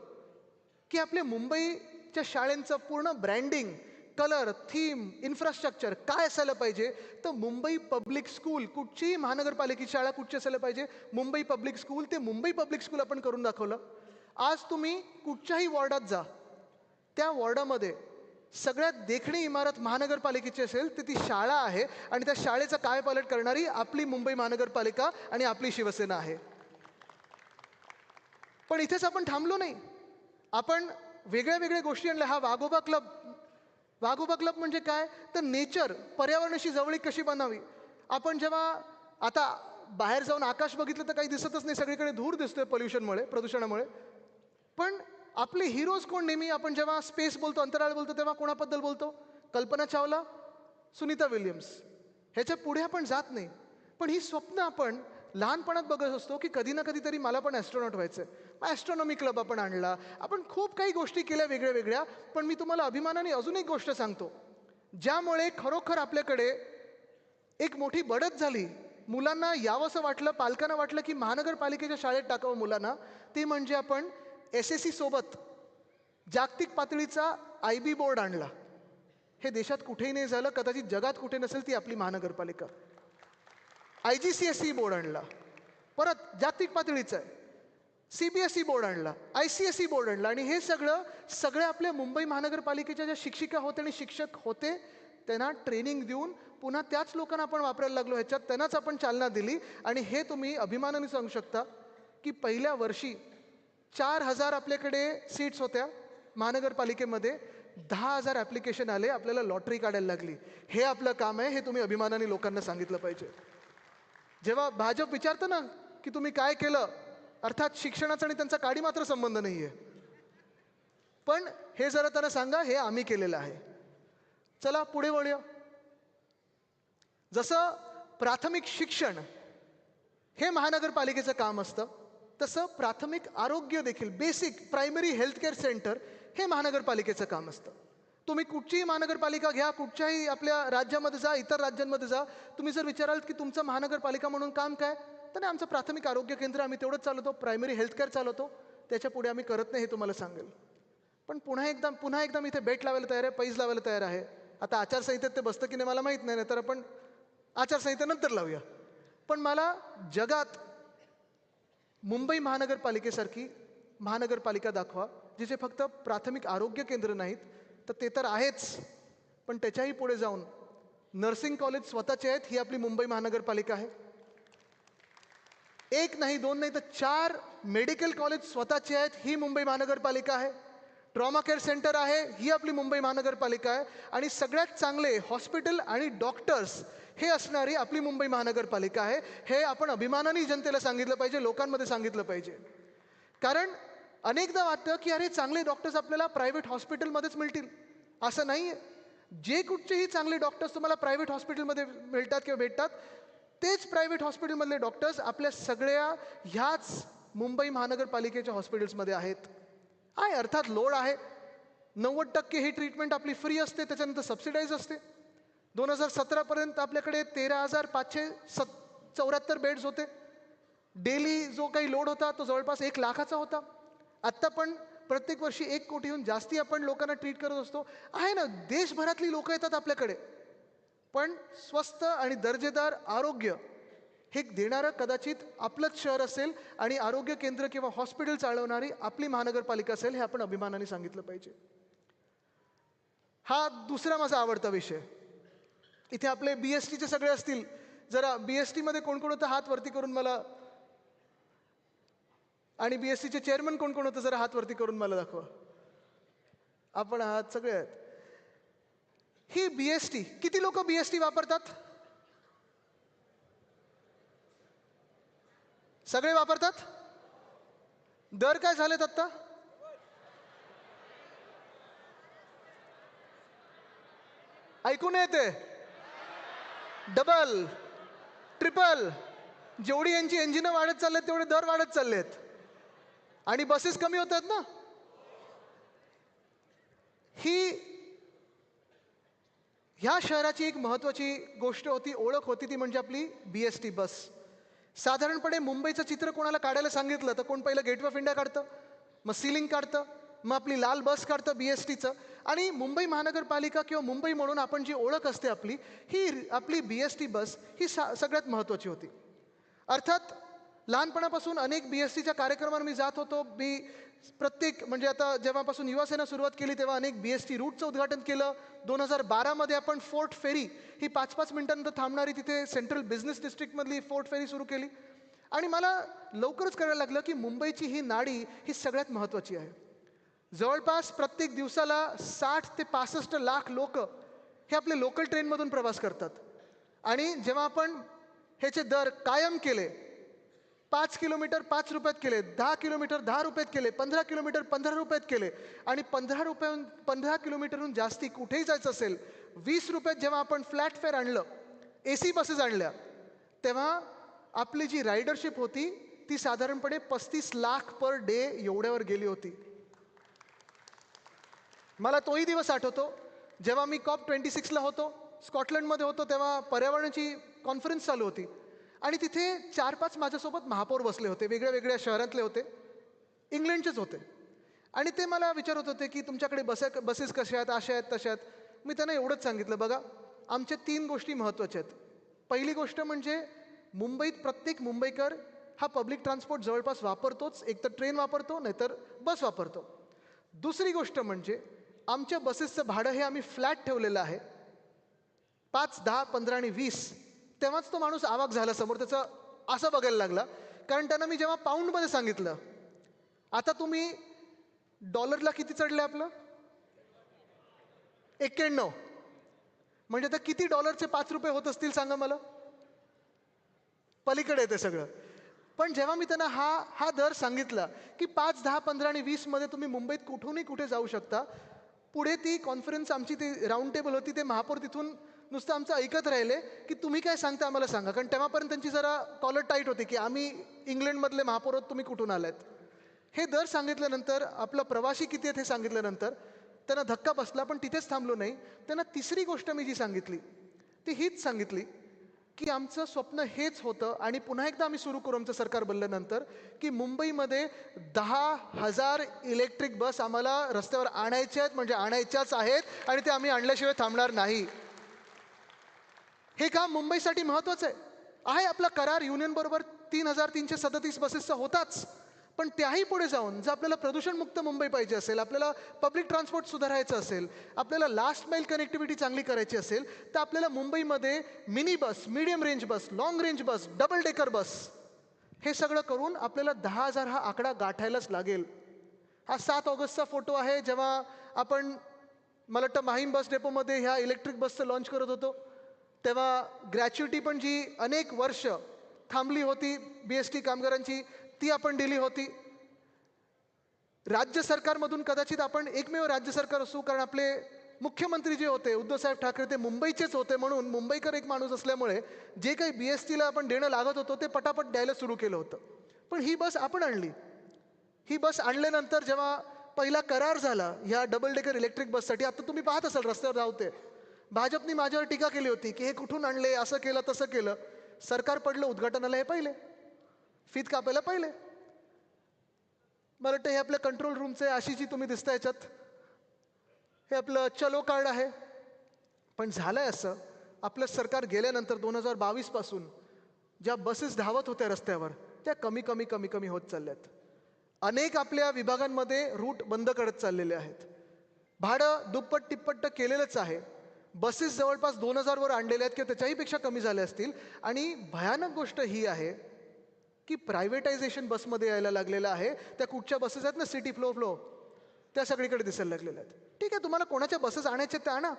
C: की आपल्या मुंबईच्या शाळेंचं पूर्ण ब्रँडिंग, कलर, थीम, इन्फ्रास्ट्रक्चर काय असायला पाहिजे. तर मुंबई पब्लिक स्कूल, कुठचीही महानगरपालिकेची शाळा कुठची असायला पाहिजे, मुंबई पब्लिक स्कूल, ते मुंबई पब्लिक स्कूल आपण करून दाखवलं. आज तुम्ही कुठच्याही वॉर्डात जा, त्या वॉर्डामध्ये सगळ्यात देखणी इमारत महानगरपालिकेची असेल तर ती शाळा आहे आणि त्या शाळेचं कायापालट करणारी आपली मुंबई महानगरपालिका आणि आपली शिवसेना आहे. पण इथेच आपण थांबलो नाही, आपण वेगळ्या वेगळ्या गोष्टी आणल्या. हा वाघोबा क्लब, वाघोबा क्लब म्हणजे काय तर नेचर, पर्यावरणाशी जवळीक कशी बनावी. आपण जेव्हा आता बाहेर जाऊन आकाश बघितलं तर काही दिसतच नाही, सगळीकडे धूर दिसतोय पोल्युशनमुळे, प्रदूषणामुळे. पण आपले हिरोज कोण? नेहमी आपण जेव्हा स्पेस बोलतो, अंतराळ बोलतो, तेव्हा कोणाबद्दल बोलतो? कल्पना चावला, सुनीता विल्यम्स. ह्याच्या पुढे आपण जात नाही. पण ही स्वप्न आपण लहानपणात बघत असतो की कधी ना कधीतरी मला पण ॲस्ट्रॉनॉट व्हायचं आहे. मग ॲस्ट्रॉनॉमी क्लब आपण आणला, आपण खूप काही गोष्टी केल्या वेगळ्या वेगळ्या. पण मी तुम्हाला अभिमानाने अजून एक गोष्ट सांगतो ज्यामुळे खरोखर आपल्याकडे एक मोठी बढत झाली, मुलांना यावंसं वाटलं, पालकांना वाटलं की महानगरपालिकेच्या शाळेत टाकावं मुलांना. ते म्हणजे आपण SSC सोबत जागतिक पातळीचा IB बोर्ड आणला. हे देशात कुठेही नाही झालं, कदाचित जगात कुठे नसेल ती आपली महानगरपालिका. IGCSE बोर्ड आणला, परत जागतिक पातळीचा आहे. CBSE बोर्ड आणला, ICSE बोर्ड आणला. आणि हे सगळे आपल्या मुंबई महानगरपालिकेच्या ज्या शिक्षिका होते आणि शिक्षक होते त्यांना ट्रेनिंग देऊन पुन्हा त्याच लोकांना आपण वापरायला लागलो, ह्याच्यात त्यांनाच आपण चालना दिली. आणि हे तुम्ही अभिमानाने सांगू शकता की पहिल्या वर्षी 4000 आपल्याकडे सीट्स होत्या महानगरपालिकेमध्ये, 10,000 ॲप्लिकेशन आले, आपल्याला लॉटरी काढायला लागली. हे आपलं काम आहे, हे तुम्ही अभिमानाने लोकांना सांगितलं पाहिजे. जेव्हा भाजप विचारतं ना की तुम्ही काय केलं, अर्थात शिक्षणाचा आणि त्यांचा काडी मात्र संबंध नाही आहे, पण हे जरा त्यांना सांगा हे आम्ही केलेलं आहे. चला पुढे वळूया. जसं प्राथमिक शिक्षण हे महानगरपालिकेचं काम असतं, तसं प्राथमिक आरोग्य देखील, बेसिक प्रायमरी हेल्थकेअर सेंटर हे महानगरपालिकेचं काम असतं. तुम्ही कुठचीही महानगरपालिका घ्या, कुठच्याही आपल्या राज्यामध्ये जा, इतर राज्यांमध्ये जा, तुम्ही जर विचाराल की तुमचं महानगरपालिका म्हणून काम काय, तर आमचं प्राथमिक आरोग्य केंद्र आम्ही तेवढंच चालवतो, प्रायमरी हेल्थकेअर चालवतो, त्याच्या पुढे आम्ही करत नाही, हे तुम्हाला सांगेल. पण पुन्हा एकदा मी इथे बेट लावायला तयार आहे, पैज लावायला तयार आहे. आता आचारसंहितेत ते बसतं की नाही मला माहीत नाही, तर आपण आचारसंहितेनंतर लावूया. पण मला जगात मुंबई महानगरपालिकेसारखी महानगरपालिका दाखवा जिचे फक्त प्राथमिक आरोग्य केंद्र नाहीत, तर ते तर आहेच, पण त्याच्याही पुढे जाऊन नर्सिंग कॉलेज स्वतःचे आहेत, ही आपली मुंबई महानगरपालिका आहे. एक नाही, दोन नाही, तर 4 मेडिकल कॉलेज स्वतःचे आहेत, ही मुंबई महानगरपालिका आहे. ट्रॉमा केअर सेंटर आहे, ही आपली मुंबई महानगरपालिका आहे. आणि सगळ्यात चांगले हॉस्पिटल आणि डॉक्टर्स हे असणारी आपली मुंबई महानगरपालिका आहे. हे आपण अभिमानाने जनतेला सांगितलं पाहिजे, लोकांमध्ये सांगितलं पाहिजे. कारण अनेकदा वाटतं की अरे चांगले डॉक्टर्स आपल्याला प्रायव्हेट हॉस्पिटलमध्येच मिळतील, असं नाही आहे. जे कुठचेही चांगले डॉक्टर्स तुम्हाला प्रायव्हेट हॉस्पिटलमध्ये मिळतात किंवा भेटतात, तेच प्रायव्हेट हॉस्पिटलमधले डॉक्टर्स आपल्या सगळ्या ह्याच मुंबई महानगरपालिकेच्या हॉस्पिटल्समध्ये आहेत. आहे अर्थात लोड आहे, 90% ही ट्रीटमेंट आपली फ्री असते, त्याच्यानंतर सबसिडाईज असते. 2017पर्यंत आपल्याकडे 13,574 बेड्स होते. डेली जो काही लोड होता तो जवळपास 1 लाखाचा होता. आत्ता पण प्रत्येक वर्षी 1 कोटीहून जास्ती आपण लोकांना ट्रीट करत असतो. आहे ना, देशभरातली लोकं येतात आपल्याकडे, पण स्वस्त आणि दर्जेदार आरोग्य हे देणारं कदाचित आपलंच शहर असेल आणि आरोग्य केंद्र किंवा हॉस्पिटल चालवणारी आपली महानगरपालिका असेल, हे आपण अभिमानाने सांगितलं पाहिजे. हा दुसरा माझा आवडता विषय. इथे आपले BSTचे सगळे असतील, जरा BSTमध्ये कोण कोण होतं हात वरती करून मला, आणि BSTचे चेअरमन कोण कोण होतं जरा हात वरती करून मला दाखवा. आपण आहात सगळे आहेत. ही BST, किती लोक BST वापरतात? सगळे वापरतात? दर काय झालेत आत्ता? ऐकून येते? डबल, ट्रिपल, जेवढी यांची इंजिनं वाढत चाललेत तेवढे दर वाढत चाललेत, आणि बसेस कमी होत आहेत ना. ही ह्या शहराची एक महत्त्वाची गोष्ट होती, ओळख होती, ती म्हणजे आपली BST बस. साधारणपणे मुंबईचं चित्र कोणाला काढायला सांगितलं तर कोण पहिलं गेटवे ऑफ इंडिया काढतं, मग सीलिंग काढतं, मग आपली लाल बस काढतं BSTचं. आणि मुंबई महानगरपालिका किंवा मुंबई म्हणून आपण जी ओळख असते आपली, ही आपली BST बस ही सगळ्यात महत्त्वाची होती. अर्थात लहानपणापासून अनेक BSTच्या कार्यक्रमांना मी जात होतो. मी प्रत्येक म्हणजे आता जेव्हापासून युवासेना सुरुवात केली तेव्हा अनेक BST रूटचं उद्घाटन केलं. 2012मध्ये आपण फोर्ट फेरी ही 5-5 मिनिटांनंतर थांबणारी तिथे सेंट्रल बिझनेस डिस्ट्रिक्टमधली फोर्ट फेरी सुरू केली. आणि मला लवकरच कळायला लागलं की मुंबईची ही नाडी ही सगळ्यात महत्त्वाची आहे. जवळपास प्रत्येक दिवसाला 60 ते 65 लाख लोक हे आपले लोकल ट्रेनमधून प्रवास करतात. आणि जेव्हा आपण ह्याचे दर कायम केले, 5 किलोमीटर 5 रुपयात केले, 10 किलोमीटर 10 रुपयात केले, 15 किलोमीटर 15 रुपयात केले, आणि 15 किलोमीटरहून जास्ती कुठेही जायचं असेल 20 रुपयात जेव्हा आपण फ्लॅट फेअर आणलं, AC बसेस आणल्या, तेव्हा आपली जी रायडरशिप होती ती साधारणपणे 35 लाख पर डे एवढ्यावर गेली होती. मला तोही दिवस आठवतो जेव्हा मी COP26ला होतो, स्कॉटलंडमध्ये होतो, तेव्हा पर्यावरणाची कॉन्फरन्स चालू होती. आणि तिथे 4-5 माझ्यासोबत महापौर बसले होते, वेगळ्या वेगळ्या शहरातले होते, इंग्लंडचेच होते. आणि ते मला विचारत होते की तुमच्याकडे बसेस कशा आहेत, अशा आहेत, तशा आहेत. मी त्यांना एवढंच सांगितलं, बघा आमच्या 3 गोष्टी महत्त्वाच्या आहेत. पहिली गोष्ट म्हणजे मुंबईत प्रत्येक मुंबईकर हा पब्लिक ट्रान्सपोर्ट जवळपास वापरतोच, एक तर ट्रेन वापरतो नाहीतर बस वापरतो. दुसरी गोष्ट म्हणजे आमच्या बसेसचं भाडं हे आम्ही फ्लॅट ठेवलेलं आहे, 5, 10, 15 आणि 20. तेव्हाच तो माणूस आवाक झाला समोर, त्याचं असं बघायला लागला. कारण त्यांना मी जेव्हा पाऊंडमध्ये सांगितलं, आता तुम्ही डॉलरला किती चढले आपलं, 91, म्हणजे आता किती डॉलरचे 5 रुपये होत असतील सांगा मला, पलीकडे येते सगळं. पण जेव्हा मी त्यांना हा दर सांगितला की 5, 10, 15 आणि 20 मध्ये तुम्ही मुंबईत कुठूनही कुठे जाऊ शकता, पुढे ती कॉन्फरन्स आमची ती राऊंड टेबल होती, ते महापौर तिथून नुसतं आमचं ऐकत राहिले की तुम्ही काय सांगता आम्हाला सांगा. कारण तेव्हापर्यंत त्यांची जरा कॉलर टाईट होती की आम्ही इंग्लंडमधले महापौर आहोत, तुम्ही कुठून आलात. हे दर सांगितल्यानंतर, आपला प्रवासी किती आहेत हे सांगितल्यानंतर त्यांना धक्का बसला. पण तिथेच थांबलो नाही. त्यांना तिसरी गोष्ट मी जी सांगितली ती हीच सांगितली की आमचं स्वप्न हेच होतं आणि पुन्हा एकदा आम्ही सुरू करू आमचं सरकार बनल्यानंतर की मुंबईमध्ये 10,000 इलेक्ट्रिक बस आम्हाला रस्त्यावर आणायच्या आहेत, म्हणजे आणायच्याच आहेत आणि ते आम्ही आणल्याशिवाय थांबणार नाही. हे काम मुंबईसाठी महत्त्वाचं आहे. आपला करार युनियनबरोबर 3,337 बसेसचा होताच, पण त्याही पुढे जाऊन जर आपल्याला प्रदूषणमुक्त मुंबई पाहिजे असेल, आपल्याला पब्लिक ट्रान्सपोर्ट सुधारायचं असेल, आपल्याला लास्ट माईल कनेक्टिव्हिटी चांगली करायची असेल, तर आपल्याला मुंबईमध्ये मिनी बस, मीडियम रेंज बस, लॉंग रेंज बस, डबल डेकर बस, हे सगळं करून आपल्याला 10,000 हा आकडा गाठायलाच लागेल. हा 7 ऑगस्टचा फोटो आहे, जेव्हा आपण मला वाटतं माहीम बस डेपोमध्ये ह्या इलेक्ट्रिक बसचं लॉन्च करत होतो. तेव्हा ग्रॅच्युटी पण जी अनेक वर्ष थांबली होती BST कामगारांची, ती आपण दिली होती. राज्य सरकारमधून कदाचित आपण एकमेव राज्य सरकार असू, कारण आपले मुख्यमंत्री जे होते उद्धवसाहेब ठाकरे ते मुंबईचेच होते, म्हणून मुंबईकर एक माणूस असल्यामुळे जे काही BSTला आपण देणं लागत होतो ते पटापट द्यायला सुरू केलं होतं. पण ही बस आपण आणली. ही बस आणल्यानंतर जेव्हा पहिला करार झाला ह्या डबल डेकर इलेक्ट्रिक बससाठी, आता तुम्ही पाहत असाल रस्त्यावर धावते, भाजपनी माझ्यावर टीका केली होती की हे कुठून आणले, असं केलं तसं केलं. सरकार पडलं उद्घाटनाला हे पहिले, फीत कापायला पहिले. मला वाटतं हे आपल्या कंट्रोल रूमचे आशिषजी तुम्ही दिसता याच्यात, हे आपलं चलो कार्ड आहे. पण झालंय असं, आपलं सरकार गेल्यानंतर 2022 पासून ज्या बसेस धावत होत्या रस्त्यावर त्या कमी कमी कमी कमी होत चालल्यात. अनेक आपल्या विभागांमध्ये रूट बंद करत चाललेले आहेत. भाडं दुप्पट तिप्पट केलेलंच आहे. बसेस जवळपास 2,000 वर आणलेल्या आहेत किंवा त्याच्याही पेक्षा कमी झाल्या असतील. आणि भयानक गोष्ट ही आहे की प्रायव्हेटायझेशन बसमध्ये यायला लागलेलं आहे. त्या कुठच्या बसेस आहेत ना, सिटी फ्लो त्या सगळीकडे दिसायला लागलेल्या आहेत. ठीक आहे, तुम्हाला कोणाच्या बसेस आणायच्या त्या आणा,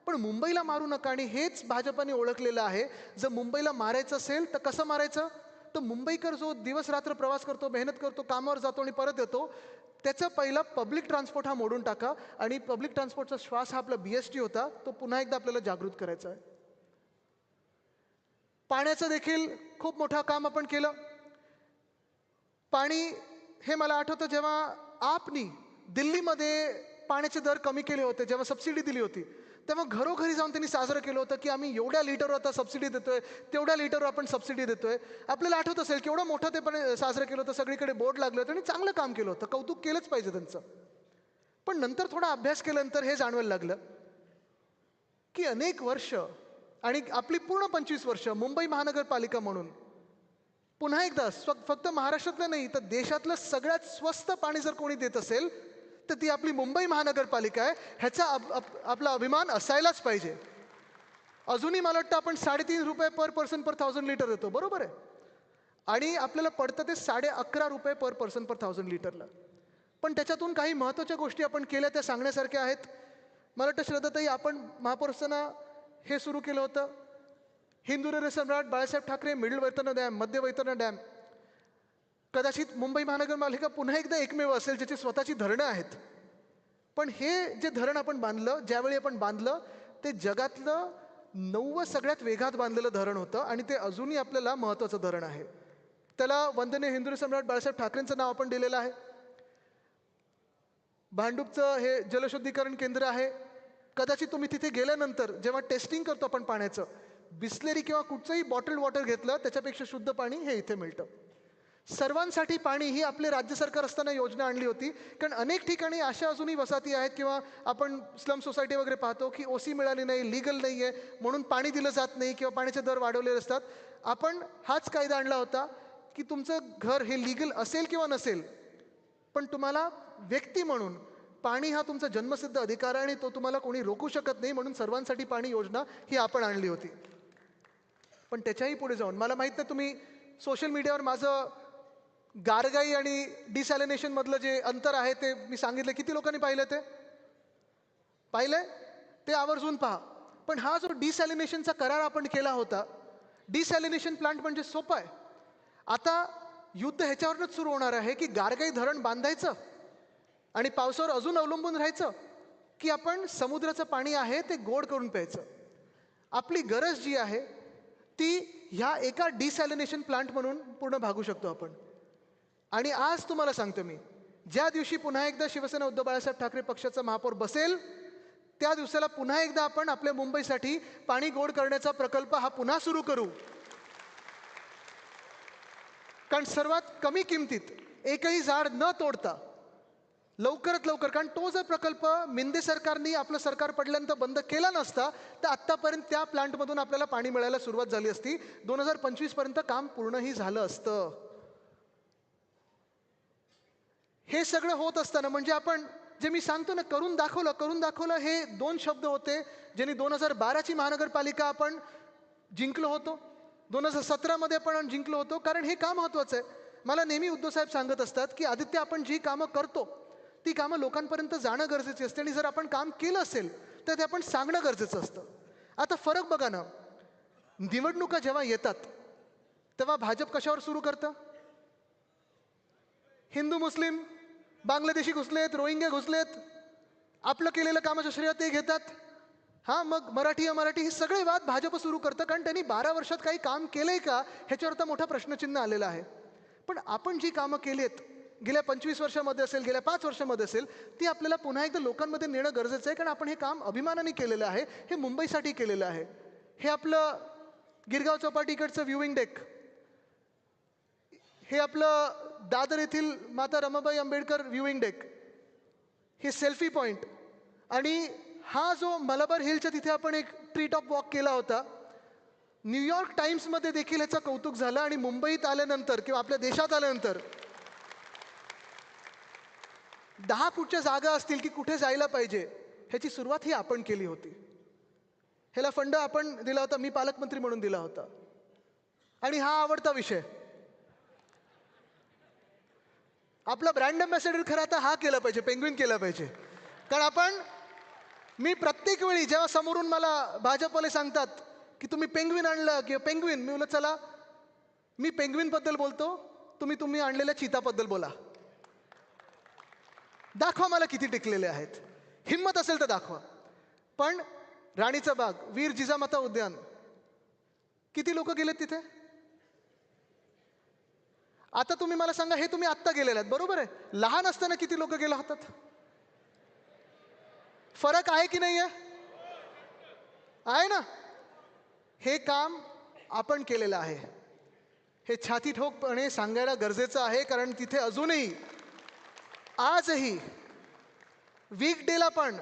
C: पण मुंबईला मारू नका. आणि हेच भाजपाने ओळखलेलं आहे. जर मुंबईला मारायचं असेल तर कसं मारायचं, तर मुंबईकर जो दिवस रात्र प्रवास करतो, मेहनत करतो, कामावर जातो आणि परत येतो, त्याचा पहिला पब्लिक ट्रान्सपोर्ट हा मोडून टाका. आणि पब्लिक ट्रान्सपोर्टचा श्वास हा आपला BST होता, तो पुन्हा एकदा आपल्याला जागृत करायचा आहे. पाण्याचं देखील खूप मोठं काम आपण केलं. पाणी हे मला आठवतं जेव्हा आपनी दिल्लीमध्ये पाण्याचे दर कमी केले होते, जेव्हा सबसिडी दिली होती, तेव्हा घरोघरी जाऊन त्यांनी साजरं केलं होतं की आम्ही एवढ्या लिटरवर आता सबसिडी देतोय, तेवढ्या लिटरवर आपण सबसिडी देतोय. आपल्याला आठवत असेल केवढं मोठं ते पण साजरं केलं होतं, सगळीकडे बोर्ड लागले होते आणि चांगलं काम केलं होतं, कौतुक केलंच पाहिजे त्यांचं. पण नंतर थोडा अभ्यास केल्यानंतर हे जाणवायला लागलं की अनेक वर्ष आणि आपली पूर्ण 25 वर्ष मुंबई महानगरपालिका म्हणून पुन्हा एकदा फक्त महाराष्ट्रातलं नाही तर देशातलं सगळ्यात स्वस्त पाणी जर कोणी देत असेल तर ती आपली मुंबई महानगरपालिका आहे. ह्याचा आपला अभिमान असायलाच पाहिजे. अजूनही मला वाटतं आपण 3.5 रुपये पर पर्सन पर 1000 लिटर देतो, बरोबर आहे. आणि आपल्याला पडतं ते 11.5 रुपये पर पर्सन पर 1000 लिटरला. पण त्याच्यातून काही महत्त्वाच्या गोष्टी आपण केल्या त्या सांगण्यासारख्या आहेत. मला वाटतं श्रद्धाताई, आपण महापौर असताना हे सुरू केलं होतं, हिंदुहृदय सम्राट बाळासाहेब ठाकरे मिडल वैतरणा डॅम, मध्य वैतरणा डॅम. कदाचित मुंबई महानगरपालिका पुन्हा एकदा एकमेव असेल ज्याची स्वतःची धरणं आहेत. पण हे जे धरण आपण बांधलं, ज्यावेळी आपण बांधलं, ते जगातलं 9वं सगळ्यात वेगात बांधलेलं धरण होतं आणि ते अजूनही आपल्याला महत्त्वाचं धरण आहे. त्याला वंदनीय हिंदुहृदय सम्राट बाळासाहेब ठाकरेंचं नाव आपण दिलेलं आहे. भांडूपचं हे जलशुद्धीकरण केंद्र आहे. कदाचित तुम्ही तिथे गेल्यानंतर जेव्हा टेस्टिंग करतो आपण पाण्याचं, बिस्लेरी किंवा कुठचंही बॉटल्ड वॉटर घेतलं त्याच्यापेक्षा शुद्ध पाणी हे इथे मिळतं. सर्वांसाठी पाणी ही आपले राज्य सरकार असताना योजना आणली होती. कारण अनेक ठिकाणी अशा अजूनही वसाहती आहेत किंवा आपण स्लम सोसायटी वगैरे पाहतो की ओसी मिळाली नाही, लीगल नाही आहे म्हणून पाणी दिलं जात नाही किंवा पाण्याचे दर वाढवलेले असतात. आपण हाच कायदा आणला होता की तुमचं घर हे लीगल असेल किंवा नसेल, पण तुम्हाला व्यक्ती म्हणून पाणी हा तुमचा जन्मसिद्ध अधिकार आहे आणि तो तुम्हाला कोणी रोखू शकत नाही. म्हणून सर्वांसाठी पाणी योजना ही आपण आणली होती. पण त्याच्याही पुढे जाऊन मला माहीत नाही, तुम्ही सोशल मीडियावर माझं गारगाई आणि डिसॅलिनेशन मधलं जे अंतर आहे ते मी सांगितलं. किती लोकांनी पाहिलं? ते पाहिलंय? ते आवर्जून पहा. पण हा जो डिसॅलिनेशनचा करार आपण केला होता, डिसॅलिनेशन प्लांट म्हणजे सोपं आहे. आता युद्ध ह्याच्यावरच सुरू होणार आहे की गारगाई धरण बांधायचं आणि पावसावर अजून अवलंबून राहायचं, की आपण समुद्राचं पाणी आहे ते गोड करून प्यायचं. आपली गरज जी आहे ती ह्या एका डिसॅलिनेशन प्लांट म्हणून पूर्ण भागू शकतो आपण. आणि आज तुम्हाला सांगतो मी, ज्या दिवशी पुन्हा एकदा शिवसेना उद्धव बाळासाहेब ठाकरे पक्षाचा महापौर बसेल त्या दिवसाला पुन्हा एकदा आपण आपल्या मुंबईसाठी पाणी गोड करण्याचा प्रकल्प हा पुन्हा सुरू करू. कारण सर्वात कमी किमतीत एकही झाड न तोडता लवकरात लवकर, कारण तो जर प्रकल्प मिंदे सरकारनी आपलं सरकार पडल्यानंतर बंद केला नसता तर आत्तापर्यंत त्या प्लांटमधून आपल्याला पाणी मिळायला सुरुवात झाली असती. 2025 पर्यंत काम पूर्णही झालं असतं. हे सगळं होत असताना म्हणजे आपण जे मी सांगतो ना, करून दाखवलं हे 2 शब्द होते ज्यांनी 2012ची महानगरपालिका आपण जिंकलो होतो, 2017मध्ये आपण जिंकलो होतो. कारण हे काम महत्त्वाचं आहे. मला नेहमी उद्धव साहेब सांगत असतात की आदित्य, आपण जी कामं करतो ती कामं लोकांपर्यंत जाणं गरजेची असते आणि जर आपण काम केलं असेल तर ते आपण सांगणं गरजेचं असतं. आता फरक बघा ना, निवडणुका जेव्हा येतात तेव्हा भाजप कशावर सुरू करतं? हिंदू मुस्लिम बांगलादेशी घुसलेत, रोहिंग्या घुसलेत, आपलं केलेलं कामाचं श्रेय ते घेतात. हां, मग मराठी अमराठी हे सगळे वाद भाजप सुरू करतं. कारण त्यांनी 12 वर्षात काही काम केलंय का ह्याच्यावर तर मोठा प्रश्नचिन्ह आलेला आहे. पण आपण जी कामं केलीत गेल्या 25 वर्षामध्ये असेल, गेल्या 5 वर्षामध्ये असेल, ती आपल्याला पुन्हा एकदा लोकांमध्ये नेणं गरजेचं आहे. कारण आपण हे काम अभिमानाने केलेलं आहे, हे मुंबईसाठी केलेलं आहे. हे आपलं गिरगाव चौपाटीकडचं व्ह्यूइंग डेक, हे आपलं दादर येथील माता रमाबाई आंबेडकर व्ह्यूइंग डेक, हे सेल्फी पॉईंट, आणि हा जो मलबार हिलच्या तिथे आपण एक ट्री टॉप वॉक केला होता. न्यूयॉर्क टाइम्समध्ये देखील ह्याचं कौतुक झालं आणि मुंबईत आल्यानंतर किंवा आपल्या देशात आल्यानंतर 10 फूटच्या जागा असतील की कुठे जायला पाहिजे ह्याची सुरुवात ही आपण केली होती. ह्याला फंड आपण दिला होता, मी पालकमंत्री म्हणून दिला होता. आणि हा आवडता विषय, आपला ब्रँड अँबॅसेडर खरं आता हा केला पाहिजे, पेंग्विन केला पाहिजे. कारण मी प्रत्येक वेळी जेव्हा समोरून मला भाजपवाले सांगतात की तुम्ही पेंग्विन आणलं किंवा पेंग्विन, मी बोललो चला मी पेंग्विनबद्दल बोलतो, तुम्ही आणलेल्या चीताबद्दल बोला. दाखवा मला किती टिकलेले आहेत. हिम्मत असेल तर दाखवा. पण राणीचा बाग, वीर जिजामाता उद्यान, किती लोक गेलेत तिथे? आता तुम्ही मला सांगा, हे तुम्ही आत्ता गेलेले आहेत बरोबर आहे. लहान असताना किती लोक गेला होतात? फरक आहे की नाही आहे ना? हे काम आपण केलेलं आहे, हे छाती ठोकपणे सांगायला गरजेचं आहे. कारण तिथे अजूनही आजही वीकडेला पण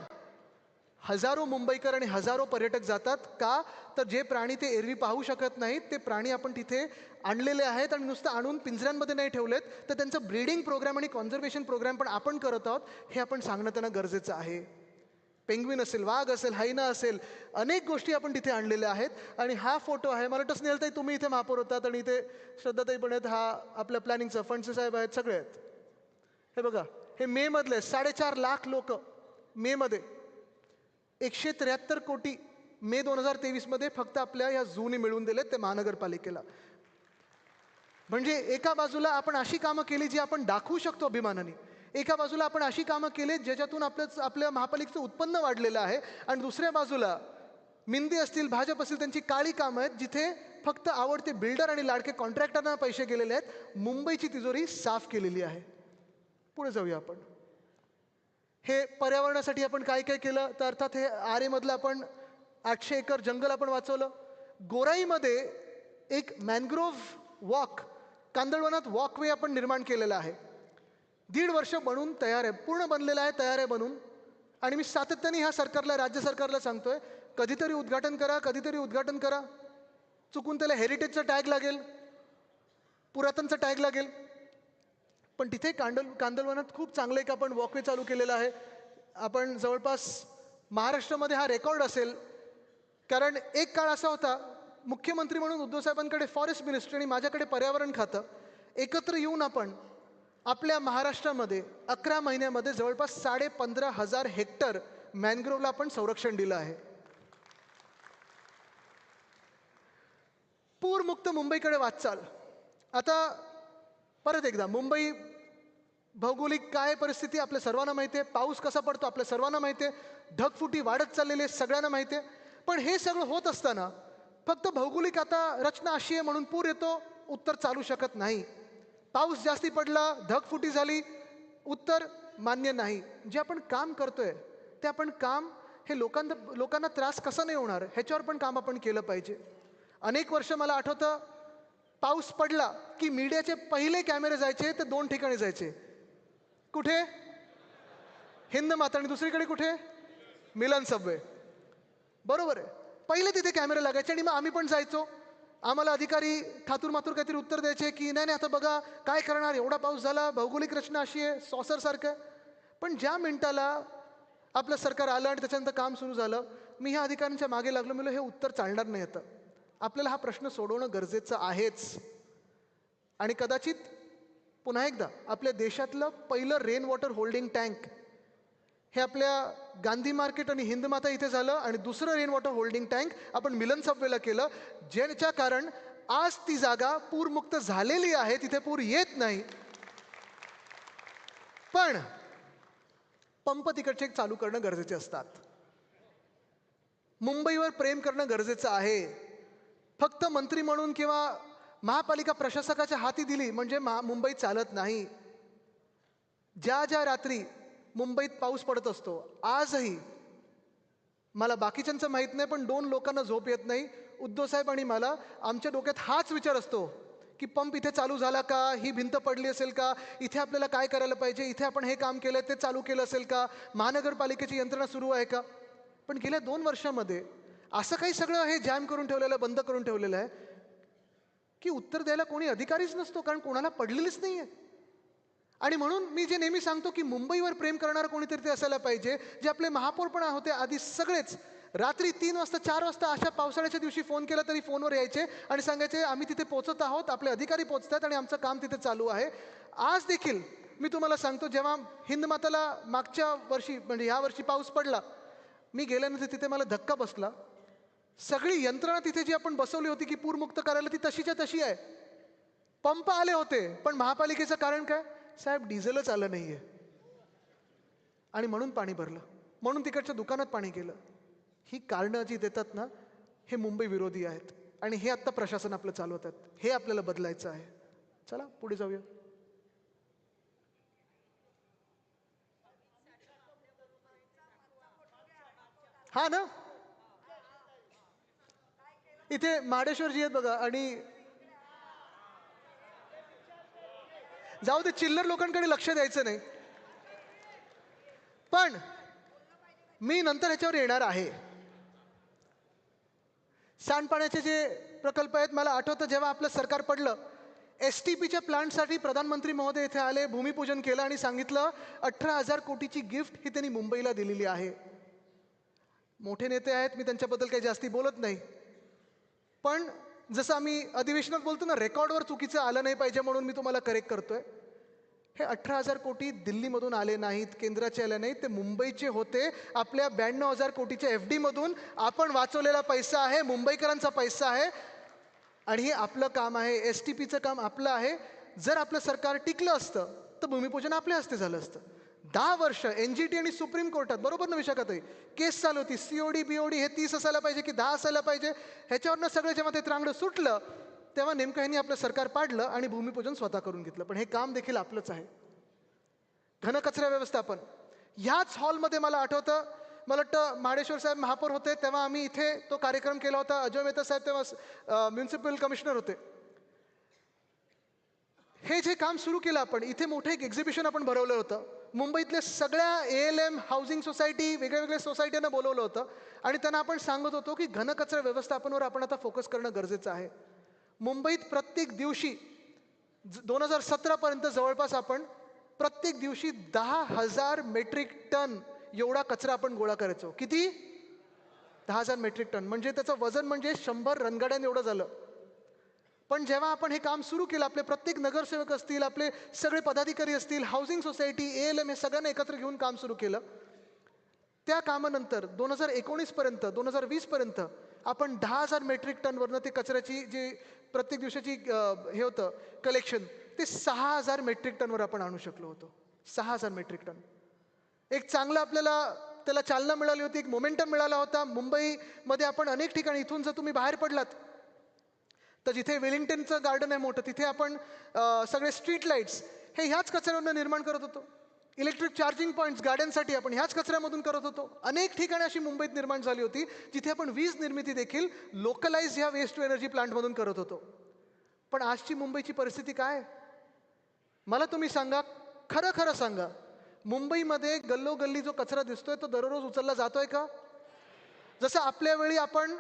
C: हजारो मुंबईकर आणि हजारो पर्यटक जातात. का तर जे प्राणी ते एरवी पाहू शकत नाहीत ते प्राणी आपण तिथे आणलेले आहेत. आणि नुसतं आणून पिंजऱ्यांमध्ये नाही ठेवलेत, तर त्यांचं ब्रीडिंग प्रोग्राम आणि कॉन्झर्वेशन प्रोग्राम पण आपण करत आहोत. हे आपण सांगणं त्यांना गरजेचं आहे. पेंग्विन असेल, वाघ असेल, हैना असेल, अनेक गोष्टी आपण तिथे आणलेल्या आहेत. आणि हा फोटो आहे, मला वाटतं स्नेहलताई तुम्ही इथे महापौर होतात आणि इथे श्रद्धाताई पण आहेत, हा आपल्या प्लॅनिंगचा फंडसे साहेब आहेत, सगळे आहेत. हे बघा, हे मे मधले 4.5 लाख लोक मे मध्ये, 173 कोटी मे 2023 फक्त आपल्या या झूने मिळवून दिलेत ते महानगरपालिकेला. म्हणजे एका बाजूला आपण अशी कामं केली जी आपण दाखवू शकतो अभिमानाने, एका बाजूला आपण अशी कामं केली ज्याच्यातून आपल्या महापालिकेचं उत्पन्न वाढलेलं आहे, आणि दुसऱ्या बाजूला मिंदी असतील, भाजप असतील, त्यांची काळी कामं आहेत जिथे फक्त आवडते बिल्डर आणि लाडके कॉन्ट्रॅक्टरना पैसे गेलेले आहेत. मुंबईची तिजोरी साफ केलेली आहे. पुढे जाऊया आपण. हे पर्यावरणासाठी आपण काय काय केलं, तर अर्थात हे आरेमधलं आपण 800 एकर जंगल आपण वाचवलं. गोराईमध्ये एक मॅनग्रोव्ह वॉक कांदळवनात वॉकवे आपण निर्माण केलेला आहे. 1.5 वर्ष बनून तयार आहे, पूर्ण बनलेला आहे, तयार आहे बनून. आणि मी सातत्याने ह्या सरकारला, राज्य सरकारला सांगतोय, कधीतरी उद्घाटन करा, कधीतरी उद्घाटन करा. चुकून त्याला हेरिटेजचा टॅग लागेल, पुरातनचा टॅग लागेल, पण तिथे कांदळवनात खूप चांगलं एक आपण वॉकवे चालू केलेला आहे. आपण जवळपास महाराष्ट्रामध्ये हा रेकॉर्ड असेल, कारण एक काळ असा होता, मुख्यमंत्री म्हणून उद्धव साहेबांकडे फॉरेस्ट मिनिस्ट्री आणि माझ्याकडे पर्यावरण खातं, एकत्र येऊन आपण आपल्या महाराष्ट्रामध्ये 11 महिन्यामध्ये जवळपास 15,500 हेक्टर मॅनग्रोव्हला आपण संरक्षण दिलं आहे. पूरमुक्त मुंबईकडे वाटचाल. आता परत एकदा, मुंबई भौगोलिक काय परिस्थिती आपल्या सर्वांना माहिती आहे, पाऊस कसा पडतो आपल्या सर्वांना माहिती आहे, ढगफुटी वाढत चाललेली आहे सगळ्यांना माहिती आहे. पण हे सगळं होत असताना फक्त भौगोलिक आता रचना अशी आहे म्हणून पूर येतो, उत्तर चालू शकत नाही. पाऊस जास्ती पडला, ढगफुटी झाली, उत्तर मान्य नाही. जे आपण काम करतोय ते आपण काम हे लोकांना त्रास कसा नाही होणार ह्याच्यावर पण काम आपण केलं पाहिजे. अनेक वर्ष मला आठवतं, पाऊस पडला की मीडियाचे पहिले कॅमेरे जायचे ते 2 ठिकाणी जायचे. कुठे? हिंद माता, आणि दुसरीकडे कुठे? मिलन सबवे. बरोबर आहे, पहिले तिथे कॅमेरे लागायचे आणि मग आम्ही पण जायचो. आम्हाला अधिकारी ठातूर मातूर काहीतरी उत्तर द्यायचे की नाही नाही आता बघा काय करणार, एवढा पाऊस झाला, भौगोलिक रचना अशी आहे, सॉसरसारखं. पण ज्या मिनिटाला आपलं सरकार आलं आणि त्याच्यानंतर काम सुरू झालं, मी ह्या अधिकाऱ्यांच्या मागे लागलो. मी हे उत्तर चालणार नाही, आता आपल्याला हा प्रश्न सोडवणं गरजेचं आहेच. आणि कदाचित पुन्हा एकदा आपल्या देशातलं पहिलं रेन वॉटर होल्डिंग टँक हे आपल्या गांधी मार्केट आणि हिंदमाता इथे झालं, आणि दुसरं रेन वॉटर होल्डिंग टँक आपण मिलन सबवेला केलं, ज्याच्या कारण आज ती जागा पूरमुक्त झालेली आहे, तिथे पूर येत नाही. पण पंप तिकडचे चालू करणं गरजेचे असतात. मुंबईवर प्रेम करणं गरजेचं आहे. फक्त मंत्री म्हणून किंवा महापालिका प्रशासकाच्या हाती दिली म्हणजे मुंबई चालत नाही. ज्या ज्या रात्री मुंबईत पाऊस पडत असतो, आजही मला बाकीच्यांचं माहीत नाही पण 2 लोकांना झोप येत नाही, उद्धव साहेब आणि मला. आमच्या डोक्यात हाच विचार असतो की पंप इथे चालू झाला का, ही भिंत पडली असेल का, इथे आपल्याला काय करायला पाहिजे, इथे आपण हे काम केलं ते चालू केलं असेल का, महानगरपालिकेची यंत्रणा सुरू आहे का. पण गेल्या 2 वर्षामध्ये असं काही सगळं हे जॅम करून ठेवलेलं, बंद करून ठेवलेलं आहे की उत्तर द्यायला कोणी अधिकारीच नसतो, कारण कोणाला पडलेलीच नाही आहे. आणि म्हणून मी जे नेहमी सांगतो की मुंबईवर प्रेम करणारं कोणीतरी ते असायला पाहिजे. जे आपले महापौर पण होते आधी, सगळेच रात्री 3 वाजता 4 वाजता अशा पावसाळ्याच्या दिवशी फोन केला तरी फोनवर यायचे आणि सांगायचे आम्ही तिथे पोहोचत आहोत, आपले अधिकारी पोहोचतात आणि आमचं काम तिथे चालू आहे. आज देखील मी तुम्हाला सांगतो, जेव्हा हिंदमाताला मागच्या वर्षी म्हणजे ह्या वर्षी पाऊस पडला, मी गेल्यानंतर तिथे मला धक्का बसला. सगळी यंत्रणा तिथे जी आपण बसवली होती की पूरमुक्त करायला, ती तशीच्या तशी आहे. पंप आले होते, पण महापालिकेचं कारण काय, साहेब डिझेलच आलं नाहीये आणि म्हणून पाणी भरलं, म्हणून तिकडच्या दुकानात पाणी गेलं. ही कारणं जी देतात ना, हे मुंबई विरोधी आहेत आणि हे आत्ता प्रशासन आपलं चालवतात. हे आपल्याला बदलायचं आहे. चला पुढे जाऊया. हा ना, इथे महाडेश्वरजी आहेत बघा, आणि जाऊ दे, चिल्लर लोकांकडे लक्ष द्यायचं नाही. पण मी नंतर ह्याच्यावर येणार आहे. सांडपाण्याचे जे प्रकल्प आहेत, मला आठवतं जेव्हा आपलं सरकार पडलं, STPच्या प्लांटसाठी प्रधानमंत्री महोदय इथे आले, भूमिपूजन केलं आणि सांगितलं 18,000 कोटीची गिफ्ट ही त्यांनी मुंबईला दिलेली आहे. मोठे नेते आहेत, मी त्यांच्याबद्दल काही जास्ती बोलत नाही, पण जसं आम्ही अधिवेशनात बोलतो ना, रेकॉर्डवर चुकीचं आलं नाही पाहिजे म्हणून मी तुम्हाला करेक्ट करतोय. हे 18,000 कोटी दिल्लीमधून आले नाहीत, केंद्राचे आले नाहीत, ते मुंबईचे होते. आपल्या 92,000 कोटीच्या FD मधून आपण वाचवलेला पैसा आहे, मुंबईकरांचा पैसा आहे आणि हे आपलं काम आहे. STPचं काम आपलं आहे. जर आपलं सरकार टिकलं असतं तर भूमिपूजन आपल्या हस्ते झालं असतं. 10 वर्ष NGT आणि सुप्रीम कोर्टात, बरोबर ना विशाखाताई, केस चालू होती. COD BOD हे 30 असायला पाहिजे की 10 असायला पाहिजे. ह्याच्यावरनं सगळं जेव्हा ते त्रांगडं सुटलं तेव्हा नेमकं ह्यांनी आपलं सरकार पाडलं आणि भूमिपूजन स्वतः करून घेतलं. पण हे काम देखील आपलंच आहे. घनकचरा व्यवस्थापन, ह्याच हॉलमध्ये मला आठवतं, मला वाटतं महाडेश्वर साहेब महापौर होते तेव्हा आम्ही इथे तो कार्यक्रम केला होता. अजय मेहता साहेब तेव्हा म्युन्सिपल कमिशनर होते. हे जे काम सुरू केलं आपण, इथे मोठं एक एक्झिबिशन आपण भरवलं होतं. मुंबईतल्या सगळ्या ALM हाऊसिंग सोसायटी, वेगळ्या वेगळ्या सोसायट्यांना बोलवलं होतं आणि त्यांना आपण सांगत होतो की घनकचरा व्यवस्थापनावर आपण आता फोकस करणं गरजेचं आहे. मुंबईत प्रत्येक दिवशी 2017 जवळपास आपण प्रत्येक दिवशी 10,000 मेट्रिक टन एवढा कचरा आपण गोळा करायचो. किती? 10,000 मेट्रिक टन. म्हणजे त्याचं वजन म्हणजे 100 रणगाड्यां एवढं झालं. पण जेव्हा आपण हे काम सुरू केलं, आपले प्रत्येक नगरसेवक असतील, आपले सगळे पदाधिकारी असतील, हाऊसिंग सोसायटी, ALM हे सगळ्यांना एकत्र घेऊन काम सुरू केलं. त्या कामानंतर 2019 पर्यंत आपण 10,000 मेट्रिक टनवरनं ते कचऱ्याची जी प्रत्येक दिवसाची हे होतं कलेक्शन, ते 6,000 मेट्रिक टनवर आपण आणू शकलो होतो. 6,000 मेट्रिक टन. एक चांगलं आपल्याला त्याला चालना मिळाली होती, एक मोमेंटम मिळाला होता. मुंबईमध्ये आपण अनेक ठिकाणी, इथून जर तुम्ही बाहेर पडलात तर जिथे वेलिंग्टनचं गार्डन आहे मोठं, तिथे आपण सगळे स्ट्रीट लाईट्स हे ह्याच कचऱ्यावरनं निर्माण करत होतो. इलेक्ट्रिक चार्जिंग पॉईंट्स गाड्यांसाठी आपण ह्याच कचऱ्यामधून करत होतो. अनेक ठिकाणी अशी मुंबईत निर्माण झाली होती जिथे आपण वीज निर्मिती देखील लोकलाइज ह्या वेस्ट टू एनर्जी प्लांटमधून करत होतो. पण आजची मुंबईची परिस्थिती काय? मला तुम्ही सांगा, खरं खरं सांगा, मुंबईमध्ये गल्लोगल्ली जो कचरा दिसतोय तो दररोज उचलला जातोय का? जसं आपल्या वेळी आपण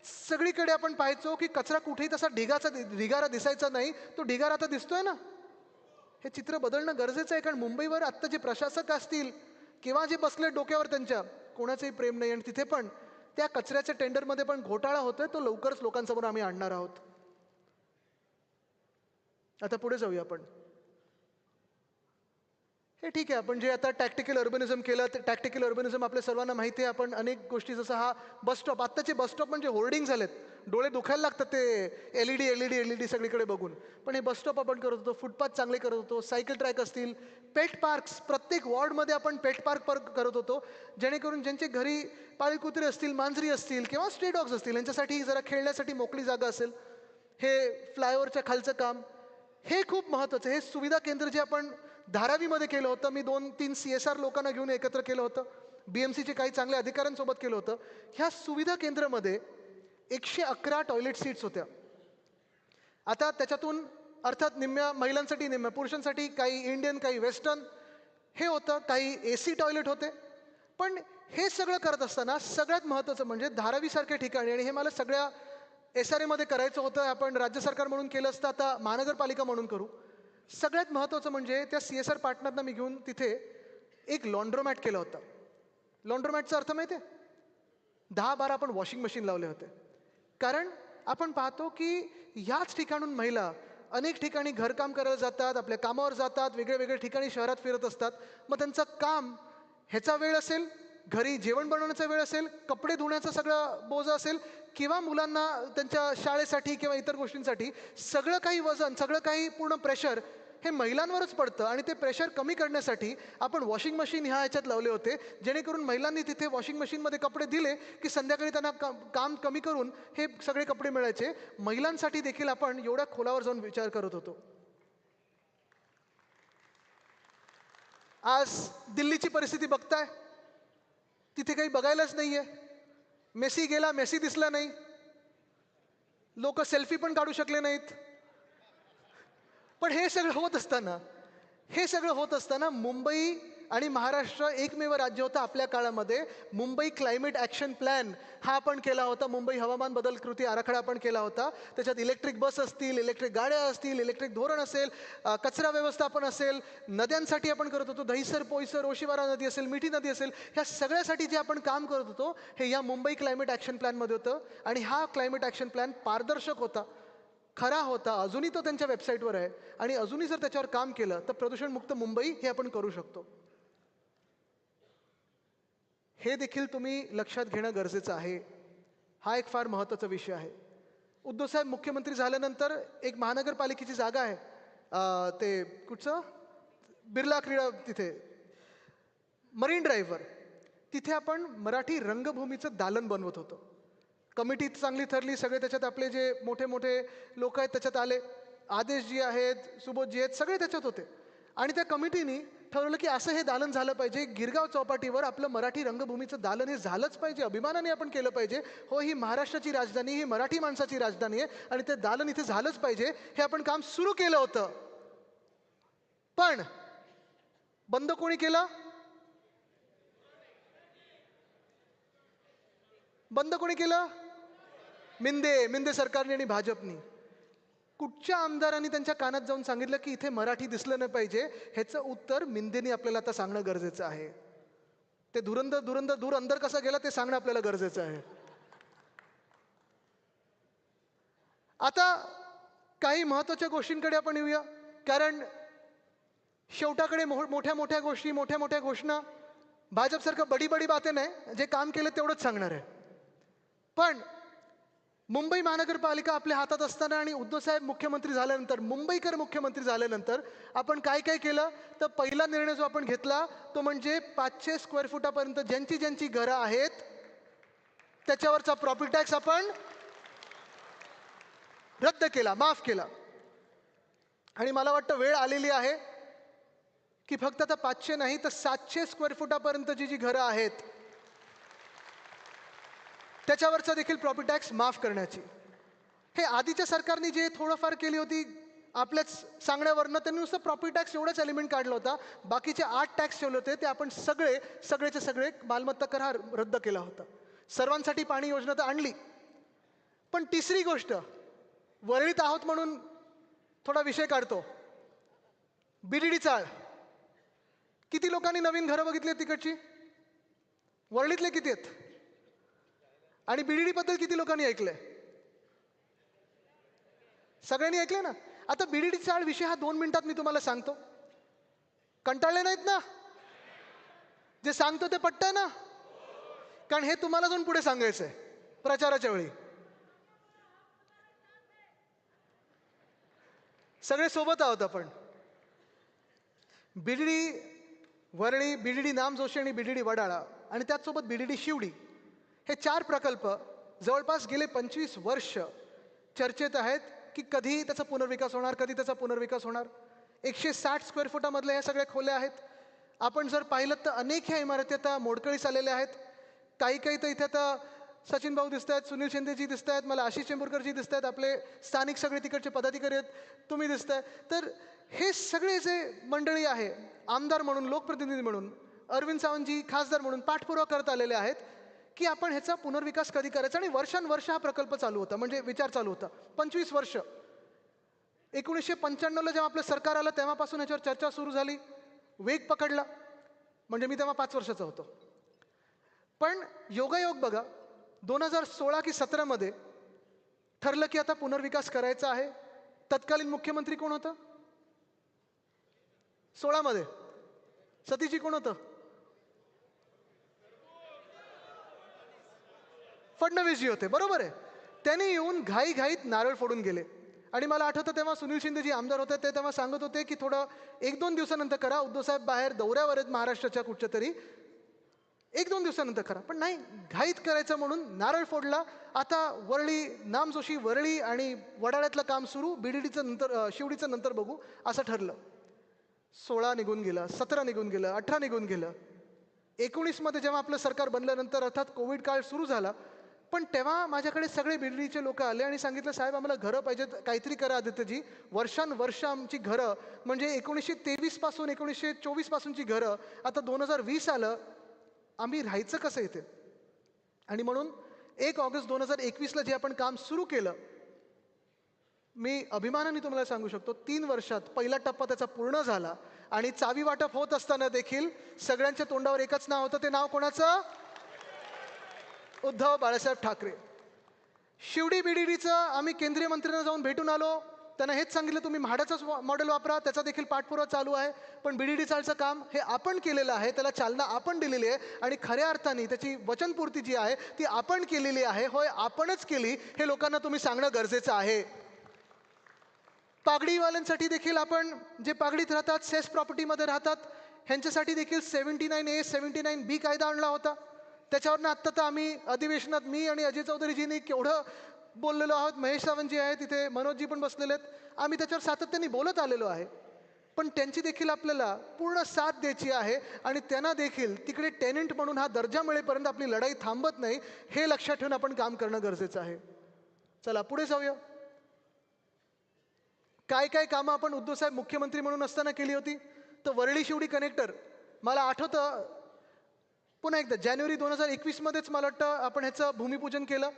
C: सगळीकडे आपण पाहायचो की कचरा कुठेही तसा ढिगारा दिसायचा नाही, तो ढिगारा आता दिसतोय ना. हे चित्र बदलणं गरजेचं आहे, कारण मुंबईवर आत्ता जे प्रशासक असतील किंवा जे बसले डोक्यावर त्यांच्या, कोणाचंही प्रेम नाही. आणि तिथे पण त्या कचऱ्याच्या टेंडरमध्ये पण घोटाळा होतोय, तो लवकरच लोकांसमोर आम्ही आणणार आहोत. आता पुढे जाऊया आपण. हे ठीक आहे, आपण जे आता टॅक्टिकल अर्बनिझम केलं, ते टॅक्टिकल अर्बनिझम आपल्या सर्वांना माहिती आहे. आपण अनेक गोष्टी, जसं हा बसस्टॉप, आत्ताचे बसस्टॉप म्हणजे होर्डिंग झालेत, डोळे दुखायला लागतात ते LED सगळीकडे बघून. पण हे बसस्टॉप आपण करत होतो, फुटपाथ चांगले करत होतो, सायकल ट्रॅक असतील, पेट पार्क्स, प्रत्येक वॉर्डमध्ये आपण पेट पार्क करत होतो, जेणेकरून ज्यांचे घरी पाळीव कुत्रे असतील, मांजरी असतील किंवा स्ट्रे डॉग्स असतील, यांच्यासाठी जरा खेळण्यासाठी मोकळी जागा असेल. हे फ्लायओव्हरच्या खालचं काम, हे खूप महत्त्वाचं. हे सुविधा केंद्र जे आपण धारावीमध्ये केलं होतं, मी 2-3 CSR लोकांना घेऊन एकत्र केलं होतं, BMCचे काही चांगल्या अधिकाऱ्यांसोबत केलं होतं. ह्या सुविधा केंद्रामध्ये 111 टॉयलेट सीट्स होत्या. आता त्याच्यातून अर्थात निम्म्या महिलांसाठी, निम्म्या पुरुषांसाठी, काही इंडियन, काही वेस्टर्न हे होतं, काही AC टॉयलेट होते. पण हे सगळं करत असताना सगळ्यात महत्त्वाचं म्हणजे धारावीसारख्या ठिकाणी, आणि हे मला सगळ्या SRA मध्ये करायचं होतं, आपण राज्य सरकार म्हणून केलं असतं, आता महानगरपालिका म्हणून करू. सगळ्यात महत्त्वाचं म्हणजे त्या CSR पार्टनरना मी घेऊन तिथे एक लॉन्ड्रोमॅट केलं होतं. लॉन्ड्रोमॅटचा अर्थ माहिती आहे? 10-12 आपण वॉशिंग मशीन लावले होते. कारण आपण पाहतो की ह्याच ठिकाणून महिला अनेक ठिकाणी घरकाम करायला जातात, आपल्या कामावर जातात, वेगळ्या वेगळ्या ठिकाणी शहरात फिरत असतात. मग त्यांचं काम, ह्याचा वेळ असेल, घरी जेवण बनवण्याचा वेळ असेल, कपडे धुण्याचा सगळं बोजा असेल, किंवा मुलांना त्यांच्या शाळेसाठी किंवा इतर गोष्टींसाठी सगळं काही वजन, सगळं काही पूर्ण प्रेशर हे महिलांवरच पडतं. आणि ते प्रेशर कमी करण्यासाठी आपण वॉशिंग मशीन ह्याच्यात लावले होते, जेणेकरून महिलांनी तिथे वॉशिंग मशीनमध्ये कपडे दिले की संध्याकाळी त्यांना काम कमी करून हे सगळे कपडे मिळायचे. महिलांसाठी देखील आपण एवढ्या खोलावर जाऊन विचार करत होतो. आज दिल्लीची परिस्थिती बघताय, तिथे काही बघायलाच नाहीये. मेसी गेला, मेसी दिसला नाही, लोक सेल्फी पण काढू शकले नाहीत. पण हे सगळं होत असताना मुंबई आणि महाराष्ट्र एकमेव राज्य होतं आपल्या काळामध्ये. मुंबई क्लायमेट ॲक्शन प्लॅन हा आपण केला होता, मुंबई हवामान बदल कृती आराखडा आपण केला होता. त्याच्यात इलेक्ट्रिक बस असतील, इलेक्ट्रिक गाड्या असतील, इलेक्ट्रिक धोरण असेल, कचरा व्यवस्थापन असेल, नद्यांसाठी आपण करत होतो, दहिसर, पोईसर, ओशिवारा नदी असेल, मिठी नदी असेल, ह्या सगळ्यासाठी जे आपण काम करत होतो हे या मुंबई क्लायमेट ॲक्शन प्लॅनमध्ये होतं. आणि हा क्लायमेट ॲक्शन प्लॅन पारदर्शक होता, खरा होता. अजूनही तो त्यांच्या वेबसाईटवर आहे, आणि अजूनही जर त्याच्यावर काम केलं तर प्रदूषणमुक्त मुंबई हे आपण करू शकतो. हे देखील तुम्ही लक्षात घेणं गरजेचं आहे. हा एक फार महत्त्वाचा विषय आहे. उद्धव साहेब मुख्यमंत्री झाल्यानंतर एक महानगरपालिकेची जागा आहे, ते कुठचं, बिर्ला क्रीडा, तिथे मरीन ड्राईव्हवर, तिथे आपण मराठी रंगभूमीचं दालन बनवत होतो. कमिटी चांगली ठरली, सगळे त्याच्यात आपले जे मोठे मोठे लोक आहेत त्याच्यात आले, आदेशजी आहेत, सुबोधजी आहेत, सगळे त्याच्यात होते. आणि त्या कमिटीने ठरवलं की असं हे दालन झालं पाहिजे, गिरगाव चौपाटीवर आपलं मराठी रंगभूमीचं दालन हे झालंच पाहिजे, अभिमानाने आपण केलं पाहिजे. हो, ही महाराष्ट्राची राजधानी, ही मराठी माणसाची राजधानी आहे, आणि ते दालन इथे झालंच पाहिजे. हे आपण काम सुरू केलं होतं. पण बंद कोणी केलं? बंद कोणी केलं? मिंदे सरकारने आणि भाजपनी. कुठच्या आमदारांनी त्यांच्या कानात जाऊन सांगितलं की इथे मराठी दिसलं नाही पाहिजे? ह्याचं उत्तर मिंदेनी आपल्याला आता सांगणं गरजेचं आहे. ते दूर अंदर कसा गेला ते सांगणं आपल्याला गरजेचं आहे. आता काही महत्त्वाच्या गोष्टींकडे आपण येऊया, कारण शेवटाकडे मोठ्या मोठ्या गोष्टी, मोठ्या मोठ्या घोषणा, भाजपसारखं बडी बडी बाते नाही, जे काम केलं तेवढंच सांगणार आहे. पण मुंबई महानगरपालिका आपल्या हातात असताना आणि उद्धवसाहेब मुख्यमंत्री झाल्यानंतर, मुंबईकर मुख्यमंत्री झाल्यानंतर आपण काय काय केलं? तर पहिला निर्णय जो आपण घेतला तो म्हणजे 500 स्क्वेअर फुटापर्यंत ज्यांची ज्यांची घरं आहेत त्याच्यावरचा प्रॉपर्टी टॅक्स आपण रद्द केला, माफ केला. आणि मला वाटतं वेळ आलेली आहे की फक्त आता 500 नाही तर 700 स्क्वेअर फुटापर्यंतची जी घरं आहेत त्याच्यावरचा देखील प्रॉपर्टी टॅक्स माफ करण्याची. हे आधीच्या सरकारने जे थोडंफार केली होती आपल्याच सांगण्यावरनं, त्यांनी नुसतं प्रॉपर्टी टॅक्स एवढाच एलिमेंट काढला होता. बाकीचे 8 टॅक्स ठेवले होते ते आपण सगळेचे सगळे मालमत्ता कर हा रद्द केला होता. सर्वांसाठी पाणी योजना तर आणली. पण तिसरी गोष्ट, वरळीत आहोत म्हणून थोडा विषय काढतो. BDD चाळ, किती लोकांनी नवीन घरं बघितली आहेत तिकडची? वरळीतले किती आहेत? आणि BDD बद्दल किती लोकांनी ऐकलंय? सगळ्यांनी ऐकलंय ना? आता BDD चाळ विषय हा 2 मिनिटात मी तुम्हाला सांगतो. कंटाळले नाहीत ना? जे सांगतो ते पटतंय ना? कारण हे तुम्हाला जाऊन पुढे सांगायचंय प्रचाराच्या वेळी. सगळे सोबत आहोत आपण. BDD वरळी, BDD नामजोशी आणि BDD वडाळा आणि त्याचसोबत BDD शिवडी, हे 4 प्रकल्प जवळपास गेले 25 वर्ष चर्चेत आहेत की कधी त्याचा पुनर्विकास होणार, कधी त्याचा पुनर्विकास होणार. 160 स्क्वेअर फुटामधल्या ह्या सगळ्या खोल्या आहेत. आपण जर पाहिलं तर अनेक ह्या इमारती आता मोडकळीस आलेल्या आहेत. काही तर इथे आता सचिन भाऊ दिसत आहेत, सुनील शिंदेजी दिसत आहेत, मला आशिष चेंबूरकरजी दिसत आहेत, आपले स्थानिक सगळे तिकडचे पदाधिकारी आहेत, तुम्ही दिसताय. तर हे सगळे जे मंडळी आहे, आमदार म्हणून, लोकप्रतिनिधी म्हणून, अरविंद सावंतजी खासदार म्हणून पाठपुरावा करत आलेले आहेत की आपण ह्याचा पुनर्विकास कधी करायचा. आणि वर्षानुवर्ष हा प्रकल्प चालू होता, म्हणजे विचार चालू होता. 25 वर्ष. 1995ला जेव्हा आपलं सरकार आलं तेव्हापासून ह्याच्यावर चर्चा सुरू झाली, वेग पकडला. म्हणजे मी तेव्हा 5 वर्षाचा होतो. पण योगायोग बघा, 2016 की 17मध्ये ठरलं की आता पुनर्विकास करायचा आहे. तत्कालीन मुख्यमंत्री कोण होतं? 16मध्ये सतीशजी कोण होतं? फडणवीसजी होते, बरोबर आहे. त्यांनी येऊन घाईघाईत नारळ फोडून गेले. आणि मला आठवतं तेव्हा सुनील शिंदेजी आमदार होते, ते तेव्हा सांगत होते की थोडं 1-2 दिवसानंतर करा, उद्धवसाहेब बाहेर दौऱ्यावर आहेत महाराष्ट्राच्या कुठच्या तरी, 1-2 दिवसानंतर करा. पण नाही, घाईत करायचं म्हणून नारळ फोडला. आता वरळी, नामजोशी वरळी आणि वडाळ्यातलं काम सुरू, BDDचं नंतर, शिवडीचं नंतर बघू असं ठरलं. 16 निघून गेलं, 17 निघून गेलं, 18 निघून गेलं. 19मध्ये जेव्हा आपलं सरकार बनल्यानंतर अर्थात कोविड काळ सुरू झाला. पण तेव्हा माझ्याकडे सगळे BDDचे लोक आले आणि सांगितलं, साहेब आम्हाला घरं पाहिजेत, काहीतरी करा आदित्यजी. वर्षानुवर्ष आमची घरं, म्हणजे 1923 पासून 1924 पासूनची घरं, आता 2020 आलं, आम्ही राहायचं कसं इथे? आणि म्हणून 1 ऑगस्ट 2021ला जे आपण काम सुरू केलं, मी अभिमानाने तुम्हाला सांगू शकतो 3 वर्षात पहिला टप्पा त्याचा पूर्ण झाला. आणि चावी वाटप होत असताना देखील सगळ्यांच्या तोंडावर एकच नाव होतं. ते नाव कोणाचं? उद्धव बाळासाहेब ठाकरे. शिवडी BDDचं आम्ही केंद्रीय मंत्र्यांना जाऊन भेटून आलो. त्यांना हेच सांगितलं, तुम्ही म्हाडाचंच मॉडेल वापरा, त्याचा देखील पाठपुरावा चालू आहे. पण BDD चाळचं काम हे आपण केलेलं आहे, त्याला चालना आपण दिलेली आहे आणि खऱ्या अर्थाने त्याची वचनपूर्ती जी आहे ती आपण केलेली आहे. होय, आपणच केली, हे लोकांना तुम्ही सांगणं गरजेचं आहे. पागडीवाल्यांसाठी देखील आपण, जे पागडीत राहतात, सेस प्रॉपर्टीमध्ये राहतात, ह्यांच्यासाठी देखील 79A 79B कायदा आणला होता. त्याच्यावरनं आत्ता तर आम्ही अधिवेशनात मी आणि अजय चौधरीजींनी केवढं बोललेलो आहोत. महेश सावंतजी आहेत तिथे, मनोजजी पण बसलेले आहेत. आम्ही त्याच्यावर सातत्याने बोलत आलेलो आहे. पण त्यांची देखील आपल्याला पूर्ण साथ द्यायची आहे आणि त्यांना देखील तिकडे टेनंट म्हणून हा दर्जा मिळेपर्यंत आपली लढाई थांबत नाही, हे लक्षात ठेवून आपण काम करणं गरजेचं आहे. चला पुढे जाऊया. काय काय कामं आपण उद्धवसाहेब मुख्यमंत्री म्हणून असताना केली होती. तर वरळी शिवडी कनेक्टर मला आठवतं, पुन्हा एकदा जानेवारी 2021मध्येच मला वाटतं आपण ह्याचं भूमिपूजन केलं.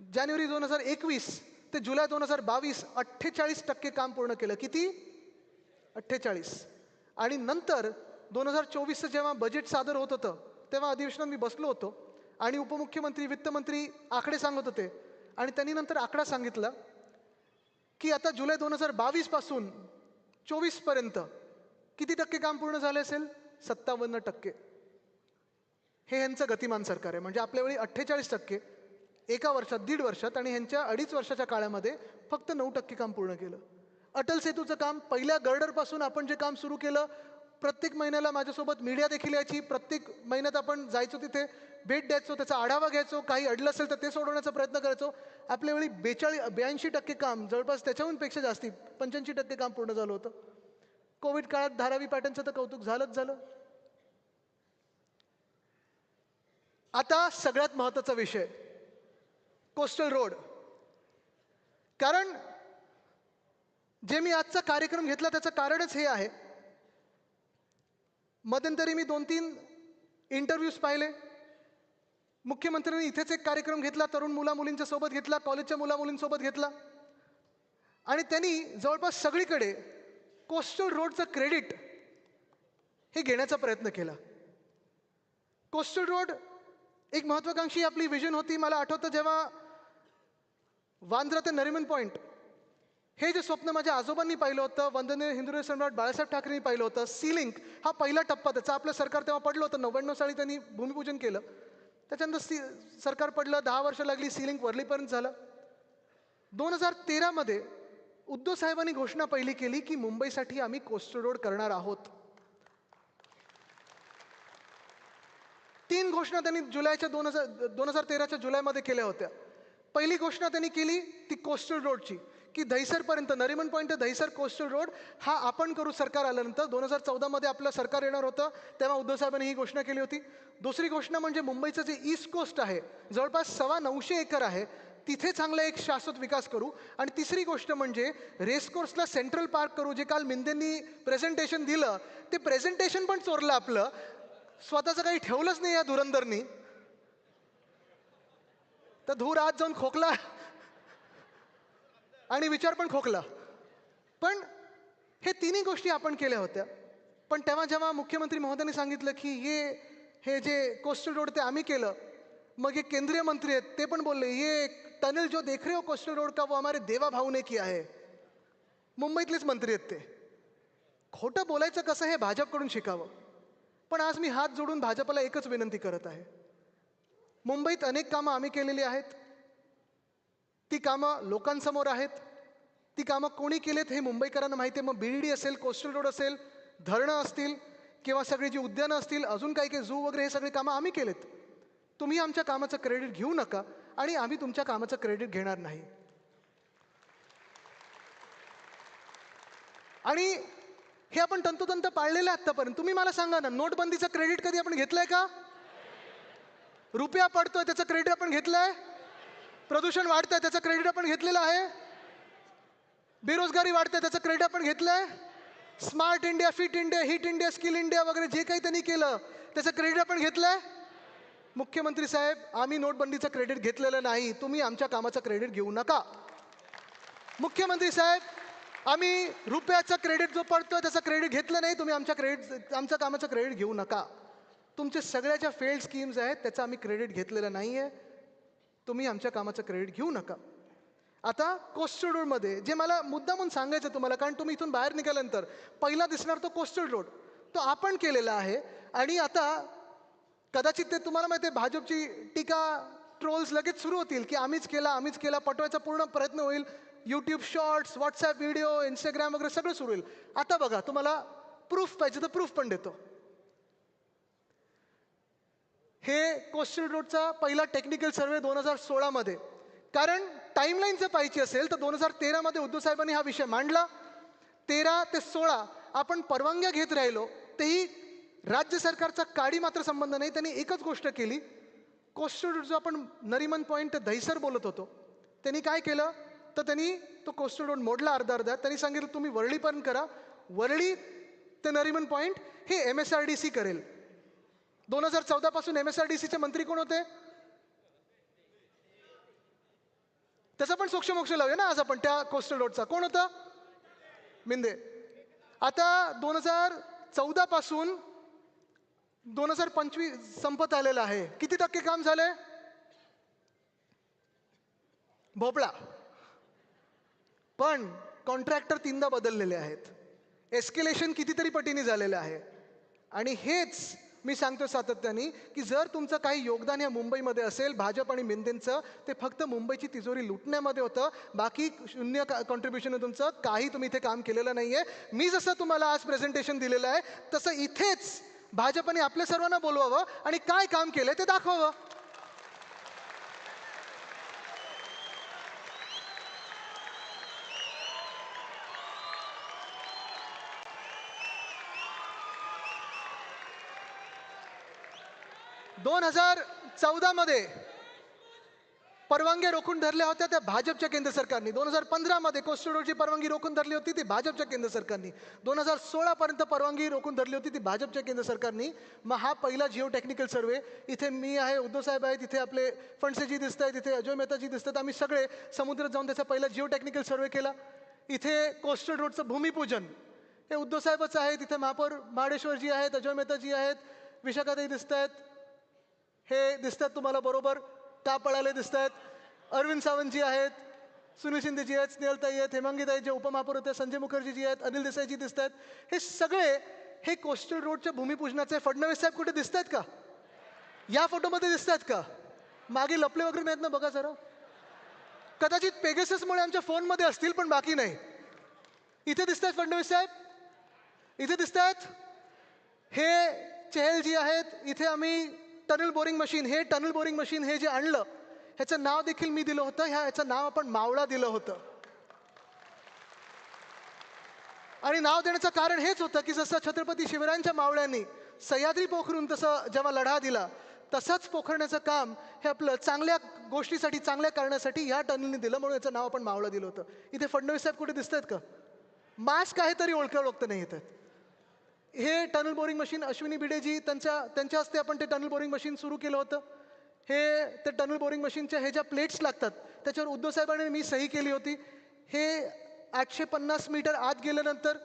C: जानेवारी 2021 ते जुलै 2022 48% काम पूर्ण केलं. किती? 48. आणि नंतर 2024चं जेव्हा बजेट सादर होत होतं तेव्हा अधिवेशनात मी बसलो होतो आणि उपमुख्यमंत्री वित्तमंत्री आकडे सांगत होते आणि त्यांनी नंतर आकडा सांगितला की आता जुलै 2022 पासून 24 पर्यंत किती टक्के काम पूर्ण झाले असेल? 57%. हे ह्यांचं गतिमान सरकार आहे. म्हणजे आपल्या वेळी 48% एका वर्षात, 1.5 वर्षात, आणि ह्यांच्या 2.5 वर्षाच्या काळामध्ये फक्त 9% काम पूर्ण केलं. अटल सेतूचं काम पहिल्या गर्डरपासून आपण जे काम सुरू केलं, प्रत्येक महिन्याला माझ्यासोबत मीडिया देखील यायची. प्रत्येक महिन्यात आपण जायचो, तिथे भेट द्यायचो, त्याचा आढावा घ्यायचो, काही अडलं असेल तर ते सोडवण्याचा प्रयत्न करायचो. आपल्या वेळी 82% काम, जवळपास त्याच्याहून पेक्षा जास्ती 85% काम पूर्ण झालं होतं. कोविड काळात धारावी पॅटर्नचं तर कौतुक झालंच झालं. आता सगळ्यात महत्त्वाचा विषय, कोस्टल रोड. कारण जे मी आजचा कार्यक्रम घेतला त्याचं कारणच हे आहे. मध्यंतरी मी 2-3 इंटरव्ह्यूज पाहिले. मुख्यमंत्र्यांनी इथेच एक कार्यक्रम घेतला, तरुण मुलामुलींच्या सोबत घेतला, कॉलेजच्या मुलामुलींसोबत घेतला, आणि त्यांनी जवळपास सगळीकडे कोस्टल रोडचं क्रेडिट हे घेण्याचा प्रयत्न केला. कोस्टल रोड एक महत्त्वाकांक्षी आपली विजन होती. मला आठवतं जेव्हा वांद्रा ते नरिमन पॉईंट हे जे स्वप्न माझ्या आजोबांनी पाहिलं होतं, वंदनीय हिंदुराव सम्राट बाळासाहेब ठाकरेंनी पाहिलं होतं, सी लिंक हा पहिला टप्पा त्याचा आपलं सरकार तेव्हा पडलं होतं. 99 साली त्यांनी भूमिपूजन केलं. त्याच्यानंतर सरकार पडलं, 10 वर्ष लागली, सी लिंक वरलीपर्यंत झालं. 2013मध्ये उद्धव साहेबांनी घोषणा पहिली केली की मुंबईसाठी आम्ही कोस्टल रोड करणार आहोत. 3 घोषणा त्यांनी 2013च्या जुलैमध्ये केल्या होत्या. पहिली घोषणा त्यांनी केली ती कोस्टल रोडची, की दहिसरपर्यंत, नरिमन पॉईंट ते दहिसर कोस्टल रोड हा आपण करू सरकार आल्यानंतर. 2014मध्ये आपलं सरकार येणार होतं तेव्हा उद्धव साहेबांनी ही घोषणा केली होती. दुसरी घोषणा म्हणजे मुंबईचं जे ईस्ट कोस्ट आहे, जवळपास 950 एकर आहे, तिथे चांगला एक शाश्वत विकास करू. आणि तिसरी गोष्ट म्हणजे रेसकोर्सला सेंट्रल पार्क करू. जे काल मिंदेंनी प्रेझेंटेशन दिलं ते प्रेझेंटेशन पण चोरलं आपलं. स्वतःचं काही ठेवलंच नाही या धुरंधरनी. तर धूर आज जाऊन खोकला आणि विचार पण खोकला. पण हे तिन्ही गोष्टी आपण केल्या होत्या. पण तेव्हा जेव्हा मुख्यमंत्री महोदयांनी सांगितलं की हे जे कोस्टल रोड ते आम्ही केलं, मग हे केंद्रीय मंत्री आहेत ते पण बोलले, ये टनल जो देख रहे हो कोस्टल रोड का वो हमारे देवा भाऊ ने किया है. मुंबईतलेच मंत्री आहेत ते. खोटं बोलायचं कसं हे भाजपकडून शिकावं. पण आज मी हात जोडून भाजपला एकच विनंती करत आहे. मुंबईत अनेक कामं आम्ही केलेली आहेत. ती कामं लोकांसमोर आहेत. ती कामं कोणी केलेत हे मुंबईकरांना माहिती आहे. मग BDD असेल, कोस्टल रोड असेल, धरणं असतील, किंवा सगळी जी उद्यानं असतील, अजून काही काही झू वगैरे, हे सगळी कामं आम्ही केलेत. तुम्ही आमच्या कामाचं क्रेडिट घेऊ नका आणि आम्ही तुमच्या कामाचं क्रेडिट घेणार नाही. आणि हे आपण तंतोतंत पाळलेलं आहे आत्तापर्यंत. तुम्ही मला सांगा ना, नोटबंदीचं क्रेडिट कधी आपण घेतलंय का? रुपया पडतोय त्याचं क्रेडिट आपण घेतलंय? प्रदूषण वाढतंय त्याचं क्रेडिट आपण घेतलेलं आहे? बेरोजगारी वाढते त्याचं क्रेडिट आपण घेतलंय? Smart India, fit India, hit India, skill India वगैरे जे काही त्यांनी केलं त्याचं क्रेडिट आपण घेतलंय? मुख्यमंत्री साहेब, आम्ही नोटबंदीचं क्रेडिट घेतलेलं नाही. तुम्ही आमच्या कामाचं क्रेडिट घेऊ नका. मुख्यमंत्री साहेब, आम्ही रुपयाचं क्रेडिट जो पडतोय त्याचं क्रेडिट घेतलं नाही. तुम्ही आमच्या कामाचं क्रेडिट घेऊ नका. तुमचे सगळ्या ज्या फेल्ड स्कीम्स आहेत त्याचं आम्ही क्रेडिट घेतलेलं नाही आहे. तुम्ही आमच्या कामाचं क्रेडिट घेऊ नका. आता कोस्टल रोडमध्ये जे मला मुद्दामून सांगायचं तुम्हाला, कारण तुम्ही इथून बाहेर निघाल्यानंतर पहिला दिसणार तो कोस्टल रोड, तो आपण केलेला आहे. आणि आता कदाचित ते तुम्हाला माहिती आहे, भाजपची टीका, ट्रोल्स लगेच सुरू होतील की आम्हीच केला पटवायचा पूर्ण प्रयत्न होईल. YouTube shorts, WhatsApp video, Instagram वगैरे सगळं सुरू होईल. आता बघा, तुम्हाला प्रूफ पाहिजे तर प्रूफ पण देतो. हे कोस्टल रोडचा पहिला टेक्निकल सर्वे 2016मध्ये, कारण टाईमलाईन जर पाहिजे असेल तर 2013मध्ये उद्धव साहेबांनी हा विषय मांडला. 13 ते 16 आपण परवानग्या घेत राहिलो, तेही राज्य सरकारचा काडी मात्र संबंध नाही. त्यांनी एकच गोष्ट केली, कोस्टल रोड जो आपण नरिमन पॉईंट दहिसर बोलत होतो, त्यांनी काय केलं, तर त्यांनी तो कोस्टल रोड मोडला अर्धा. त्यांनी सांगितलं तुम्ही वरळीपर्यंत करा, वरळी ते नरिमन पॉईंट हे MSRDC करेल. 2014 पासून MSRDCचे मंत्री कोण होते? त्याचा पण सोक्षमोक्ष लावूया ना आज आपण. त्या कोस्टल रोडचा कोण होता? मिंदे. आता 2014 पासून 2025 संपत आलेलं आहे. किती टक्के काम झालंय? भोपळा. पण कॉन्ट्रॅक्टर 3दा बदललेले आहेत. एस्केलेशन कितीतरी पटीने झालेलं आहे. आणि हेच मी सांगतो सातत्याने की जर तुमचं काही योगदान या मुंबईमध्ये असेल भाजप आणि मिंदेंचं, ते फक्त मुंबईची तिजोरी लुटण्यामध्ये होतं. बाकी शून्य कॉन्ट्रीब्युशन आहे तुमचं. काही तुम्ही इथे काम केलेलं नाहीये. मी जसं तुम्हाला आज प्रेझेंटेशन दिलेलं आहे तसं इथेच भाजपने आपल्या सर्वांना बोलवावं आणि काय काम केलंय ते दाखवावं. दोन 2014 मध्ये परवानग्या रोखून धरल्या होत्या त्या भाजपच्या केंद्र सरकारने. 2015 मध्ये कोस्टल रोडची परवानगी रोखून धरली होती ती भाजपच्या केंद्र सरकारने. 2016 पर्यंत परवानगी रोखून धरली होती ती भाजपच्या केंद्र सरकारने. मग हा पहिला जिओ टेक्निकल सर्वे, इथे मी आहे, उद्धव साहेब आहेत, इथे आपले फणसेजी दिसत आहेत, इथे अजय मेहताजी दिसतात, आम्ही सगळे समुद्रात जाऊन त्याचा पहिला जिओ टेक्निकल सर्वे केला. इथे कोस्टल रोडचं भूमिपूजन हे उद्धव साहेबच आहेत. इथे महापौर महाडेश्वरजी आहेत, अजय मेहताजी आहेत, विशाखाताई दिसत आहेत, हे दिसतात तुम्हाला बरोबर, टापळाले दिसत आहेत, अरविंद सावंतजी आहेत, सुनील शिंदेजी आहेत, स्नेहलताई आहेत, हेमांगीताई जे उपमहापौर होते, संजय मुखर्जीजी आहेत, अनिल देसाईजी दिसत आहेत. हे सगळे हे कोस्टल रोडच्या भूमिपूजनाचे. फडणवीस साहेब कुठे दिसत आहेत का? या फोटोमध्ये दिसत आहेत का? मागे लपले वगैरे नाहीत ना, बघा जरा. कदाचित पेगससमुळे आमच्या फोनमध्ये असतील पण बाकी नाही. इथे दिसत आहेत फडणवीस साहेब, इथे दिसत आहेत. हे चेहलजी आहेत. इथे आम्ही टनल बोरिंग मशीन, हे टनल बोरिंग मशीन हे जे आणलं ह्याचं नाव देखील मी दिलं होतं. ह्याचं नाव आपण मावळा दिलं होतं. आणि नाव देण्याचं कारण हेच होतं की जसं छत्रपती शिवरायांच्या मावळ्यांनी सह्याद्री पोखरून तसं जेव्हा लढा दिला, तसंच पोखरण्याचं काम हे आपलं चांगल्या गोष्टीसाठी, चांगल्या कारणासाठी ह्या टनलने दिलं, म्हणून याचं नाव आपण मावळा दिलं होतं. इथे फडणवीस साहेब कुठे दिसत आहेत का? मास्क आहे तरी ओळखत नाही येत. हे टनल बोरिंग मशीन अश्विनी भिडेजी त्यांच्या हस्ते आपण ते टनल बोरिंग मशीन सुरू केलं होतं. हे ते टनल बोरिंग मशीनच्या हे ज्या प्लेट्स लागतात त्याच्यावर उद्धव साहेबांनी मी सही केली होती. हे 850 मीटर आत गेल्यानंतर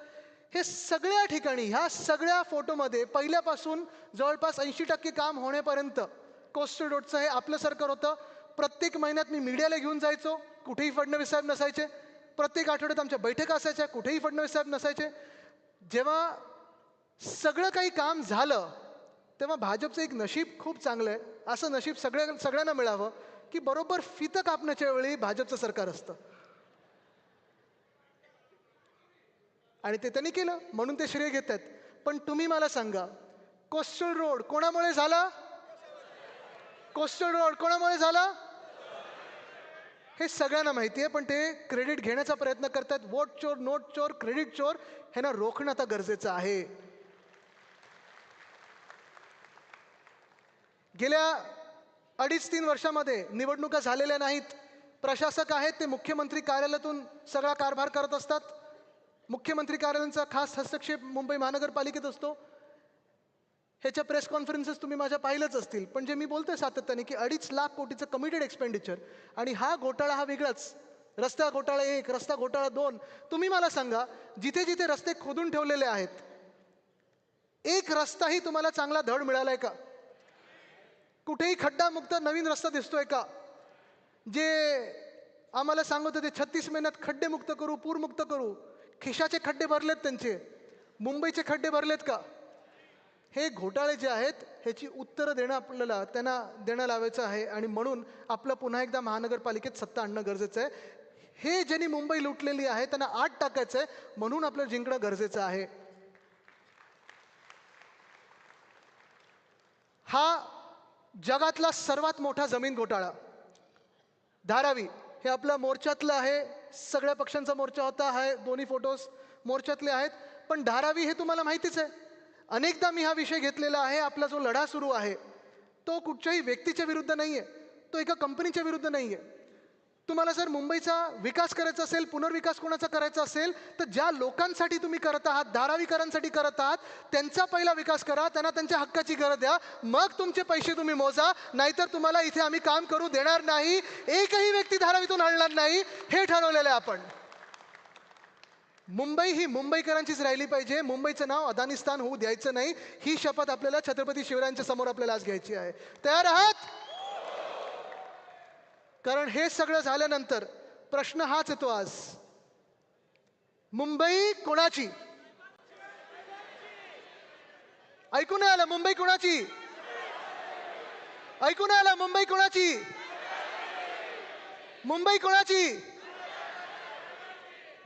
C: हे सगळ्या ठिकाणी ह्या सगळ्या फोटोमध्ये पहिल्यापासून जवळपास 80% काम होण्यापर्यंत कोस्टल रोडचं हे आपलं सरकार होतं. प्रत्येक महिन्यात मी मीडियाला घेऊन जायचो, कुठेही फडणवीस साहेब नसायचे. प्रत्येक आठवड्यात आमच्या बैठका असायच्या, कुठेही फडणवीस साहेब नसायचे. जेव्हा सगळं काही काम झालं तेव्हा भाजपचं एक नशीब खूप चांगलं आहे. असं नशीब सगळ्यांना मिळावं की बरोबर फितं कापण्याच्या वेळी भाजपचं सरकार असतं. आणि ते त्यांनी केलं म्हणून ते श्रेय घेत आहेत. पण तुम्ही मला सांगा, कोस्टल रोड कोणामुळे झाला? कोस्टल रोड कोणामुळे झाला? हे सगळ्यांना माहिती आहे, पण ते क्रेडिट घेण्याचा प्रयत्न करतात. वोट चोर, नोट चोर, क्रेडिट चोर ह्यांना रोखणं आता गरजेचं आहे. गेल्या 2.5-3 वर्षामध्ये निवडणुका झालेल्या नाहीत. प्रशासक आहेत ते मुख्यमंत्री कार्यालयातून सगळा कारभार करत असतात. मुख्यमंत्री कार्यालयाचा खास हस्तक्षेप मुंबई महानगरपालिकेत असतो. ह्याच्या प्रेस कॉन्फरन्सेस तुम्ही माझ्या पाहिलंच असतील. पण जे मी बोलतोय सातत्याने की 2.5 लाख कोटीचं कमिटेड एक्सपेंडिचर आणि हा घोटाळा हा वेगळाच. रस्ता घोटाळा 1, रस्ता घोटाळा 2. तुम्ही मला सांगा, जिथे जिथे रस्ते खोदून ठेवलेले आहेत, एक रस्ताही तुम्हाला चांगला धड मिळालाय का? कुठेही खड्डामुक्त नवीन रस्ता दिसतोय का? जे आम्हाला सांगत होते 36 महिन्यात खड्डे मुक्त करू, पूरमुक्त करू, खिशाचे खड्डे भरलेत त्यांचे, मुंबईचे खड्डे भरलेत का? हे घोटाळे जे आहेत ह्याची उत्तरं देणं आपल्याला त्यांना देणं लावायचं आहे. आणि म्हणून आपलं पुन्हा एकदा महानगरपालिकेत सत्ता आणणं गरजेचं आहे. हे ज्यांनी मुंबई लुटलेली आहे त्यांना आत टाकायचं आहे, म्हणून आपल्याला जिंकणं गरजेचं आहे. हा जगातला सर्वात मोठा जमीन घोटाळा धारावी हे आपल्या मोर्चातलं आहे. सगळ्या पक्षांचा मोर्चा होता. हा दोन्ही फोटोज मोर्चातले आहेत. पण धारावी हे तुम्हाला माहितीच आहे. अनेकदा मी हा विषय घेतलेला आहे. आपला जो लढा सुरू आहे तो कुठच्याही व्यक्तीच्या विरुद्ध नाही आहे, तो एका कंपनीच्या विरुद्ध नाही आहे. तुम्हाला जर मुंबईचा विकास करायचा असेल, पुनर्विकास कोणाचा करायचा असेल, तर ज्या लोकांसाठी तुम्ही करत आहात, धारावीकरांसाठी करत आहात, त्यांचा पहिला विकास करा, त्यांना त्यांच्या हक्काची गरज द्या, मग तुमचे पैसे तुम्ही मोजा. नाहीतर तुम्हाला इथे आम्ही काम करू देणार नाही, एकही व्यक्ती धारावीतून आणणार नाही, हे ठरवलेलं आहे आपण. मुंबई ही मुंबईकरांचीच राहिली पाहिजे. मुंबईचं नाव अदानिस्तान होऊ द्यायचं नाही, ही शपथ आपल्याला छत्रपती शिवरायांच्या समोर आपल्याला आज घ्यायची आहे. तयार आहात? कारण हे सगळं झाल्यानंतर प्रश्न हाच येतो आज, मुंबई कोणाची? ऐकून आलं? मुंबई कोणाची? ऐकून आलं? मुंबई कोणाची? मुंबई कोणाची?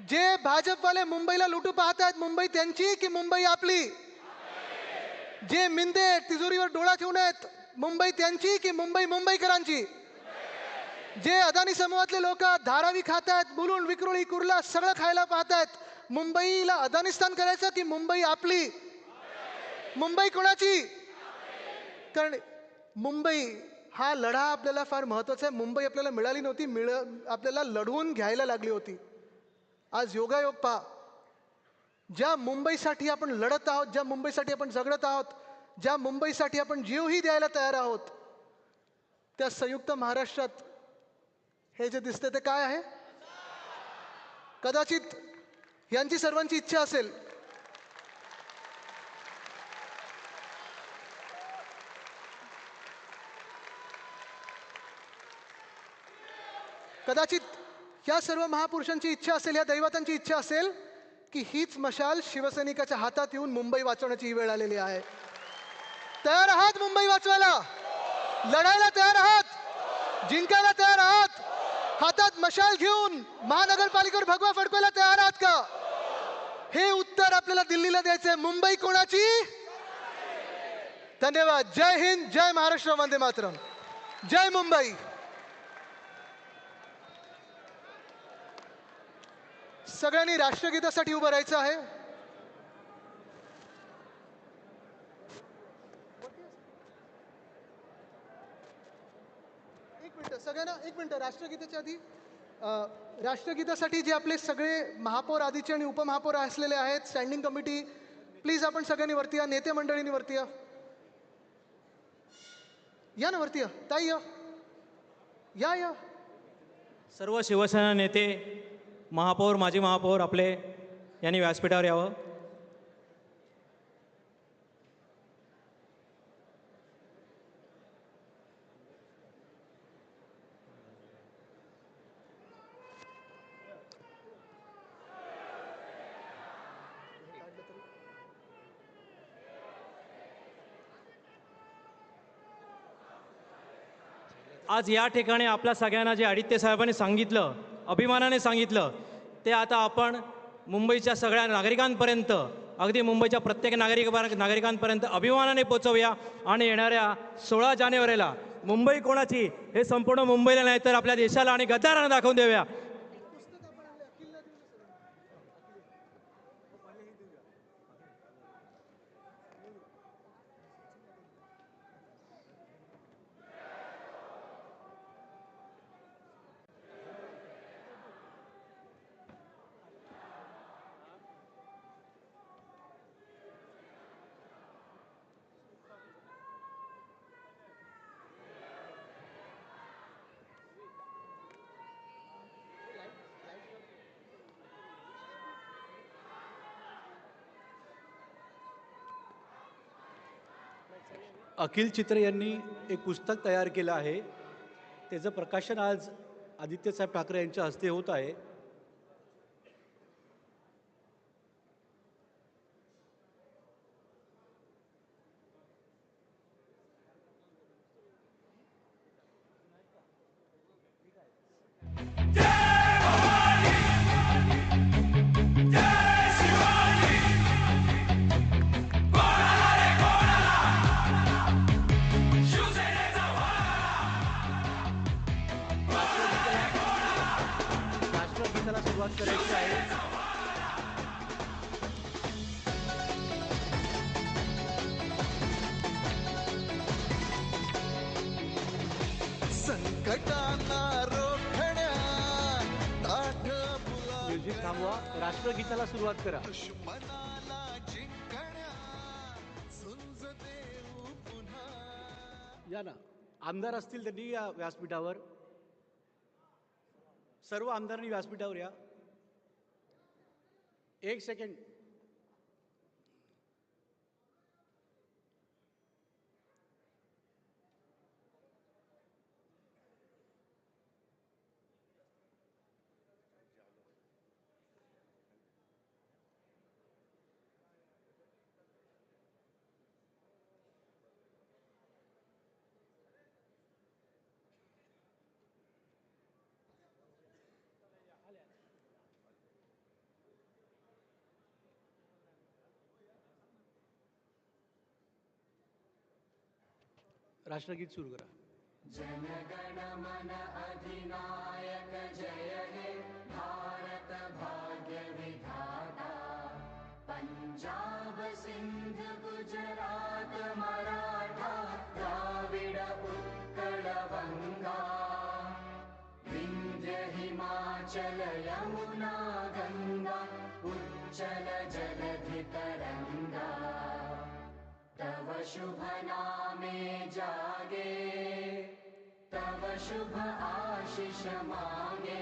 C: जे भाजपवाले मुंबईला लुटू पाहतात, मुंबई त्यांची की मुंबई आपली? जे मिंदे तिजोरीवर डोळा ठेवून आहेत, मुंबई त्यांची की मुंबई मुंबईकरांची? जे अदानी समूहातले लोक धारावी खात आहेत, बुलून विक्रोळी कुर्ला सगळं खायला पाहतायत, मुंबईला अदानिस्तान करायचं की मुंबई आपली? मुंबई कोणाची? कारण मुंबई हा लढा आपल्याला फार महत्वाचा आहे. मुंबई आपल्याला मिळाली नव्हती, आपल्याला लढवून घ्यायला लागली होती. आज योगायोग पहा, ज्या मुंबईसाठी आपण लढत आहोत, ज्या मुंबईसाठी आपण झगडत आहोत, ज्या मुंबईसाठी आपण जीवही द्यायला तयार आहोत, त्या संयुक्त महाराष्ट्रात हे जे दिसते ते काय आहे? कदाचित यांची सर्वांची इच्छा असेल कदाचित या सर्व महापुरुषांची इच्छा असेल, या दैवतांची इच्छा असेल की हीच मशाल शिवसैनिकाच्या हातात येऊन मुंबई वाचवण्याची ही वेळ आलेली आहे. तयार आहात मुंबई वाचवायला? लढायला तयार आहात? जिंकायला तयार आहात? हातात मशाल घेऊन महानगरपालिकेवर भगवा फडकवायला तयार आहात का? हे उत्तर आपल्याला दिल्लीला द्यायचंय. मुंबई कोणाची? धन्यवाद. जय हिंद, जय महाराष्ट्र, वंदे मातरम, जय मुंबई. सगळ्यांनी राष्ट्रगीतासाठी उभं राहायचं आहे. एक मिनिट सगळ्यांना, एक मिनिट. राष्ट्रगीताच्या आधी राष्ट्रगीतासाठी जे आपले सगळे महापौर आदीचे आणि उपमहापौर असलेले आहेत, स्टँडिंग कमिटी, प्लीज आपण सगळ्यांनी वरती या. नेते मंडळींनी वरती या. या ना वरती या. ताई या या या.
A: सर्व शिवसेना नेते, महापौर, माजी महापौर आपले यांनी व्यासपीठावर यावं. आज या ठिकाणी आपल्या सगळ्यांना जे आदित्य साहेबांनी सांगितलं, अभिमानाने सांगितलं, ते आता आपण मुंबईच्या सगळ्या नागरिकांपर्यंत, अगदी मुंबईच्या प्रत्येक नागरिकांपर्यंत अभिमानाने पोचवूया. आणि येणाऱ्या 16 जानेवारीला मुंबई कोणाची हे संपूर्ण मुंबईला नाही तर आपल्या देशाला आणि गद्दारांना दाखवून देऊया.
D: अखिल चित्र यांनी एक पुस्तक तयार केलं आहे. त्याचं प्रकाशन आज आदित्यसाहेब ठाकरे यांच्या हस्ते होत आहे. राष्ट्रगीताला सुरुवात करायची आहे.
E: संकटांना रोखण्यासाठी
D: थांबवा. राष्ट्रगीताला सुरुवात करा.
E: दुश्मनाला जिंकण्या झुंज देऊ पुन्हा.
D: या ना, आमदार असतील त्यांनी या व्यासपीठावर. सर्व आमदारांनी व्यासपीठावर या. एक सेकंड. राष्ट्रगीत सुरू करा.
F: जनगण मन अधिनायक जय हे भारत भाग्य विधाता. पंजाब सिंध गुजरात मराठा द्राविड उत्कल गंगा. विंध्य हिमाचल यमुना गंगा उच्चल जलधि तरंगा. तव शुभ नामे जागे तव शुभ आशीष मांगे.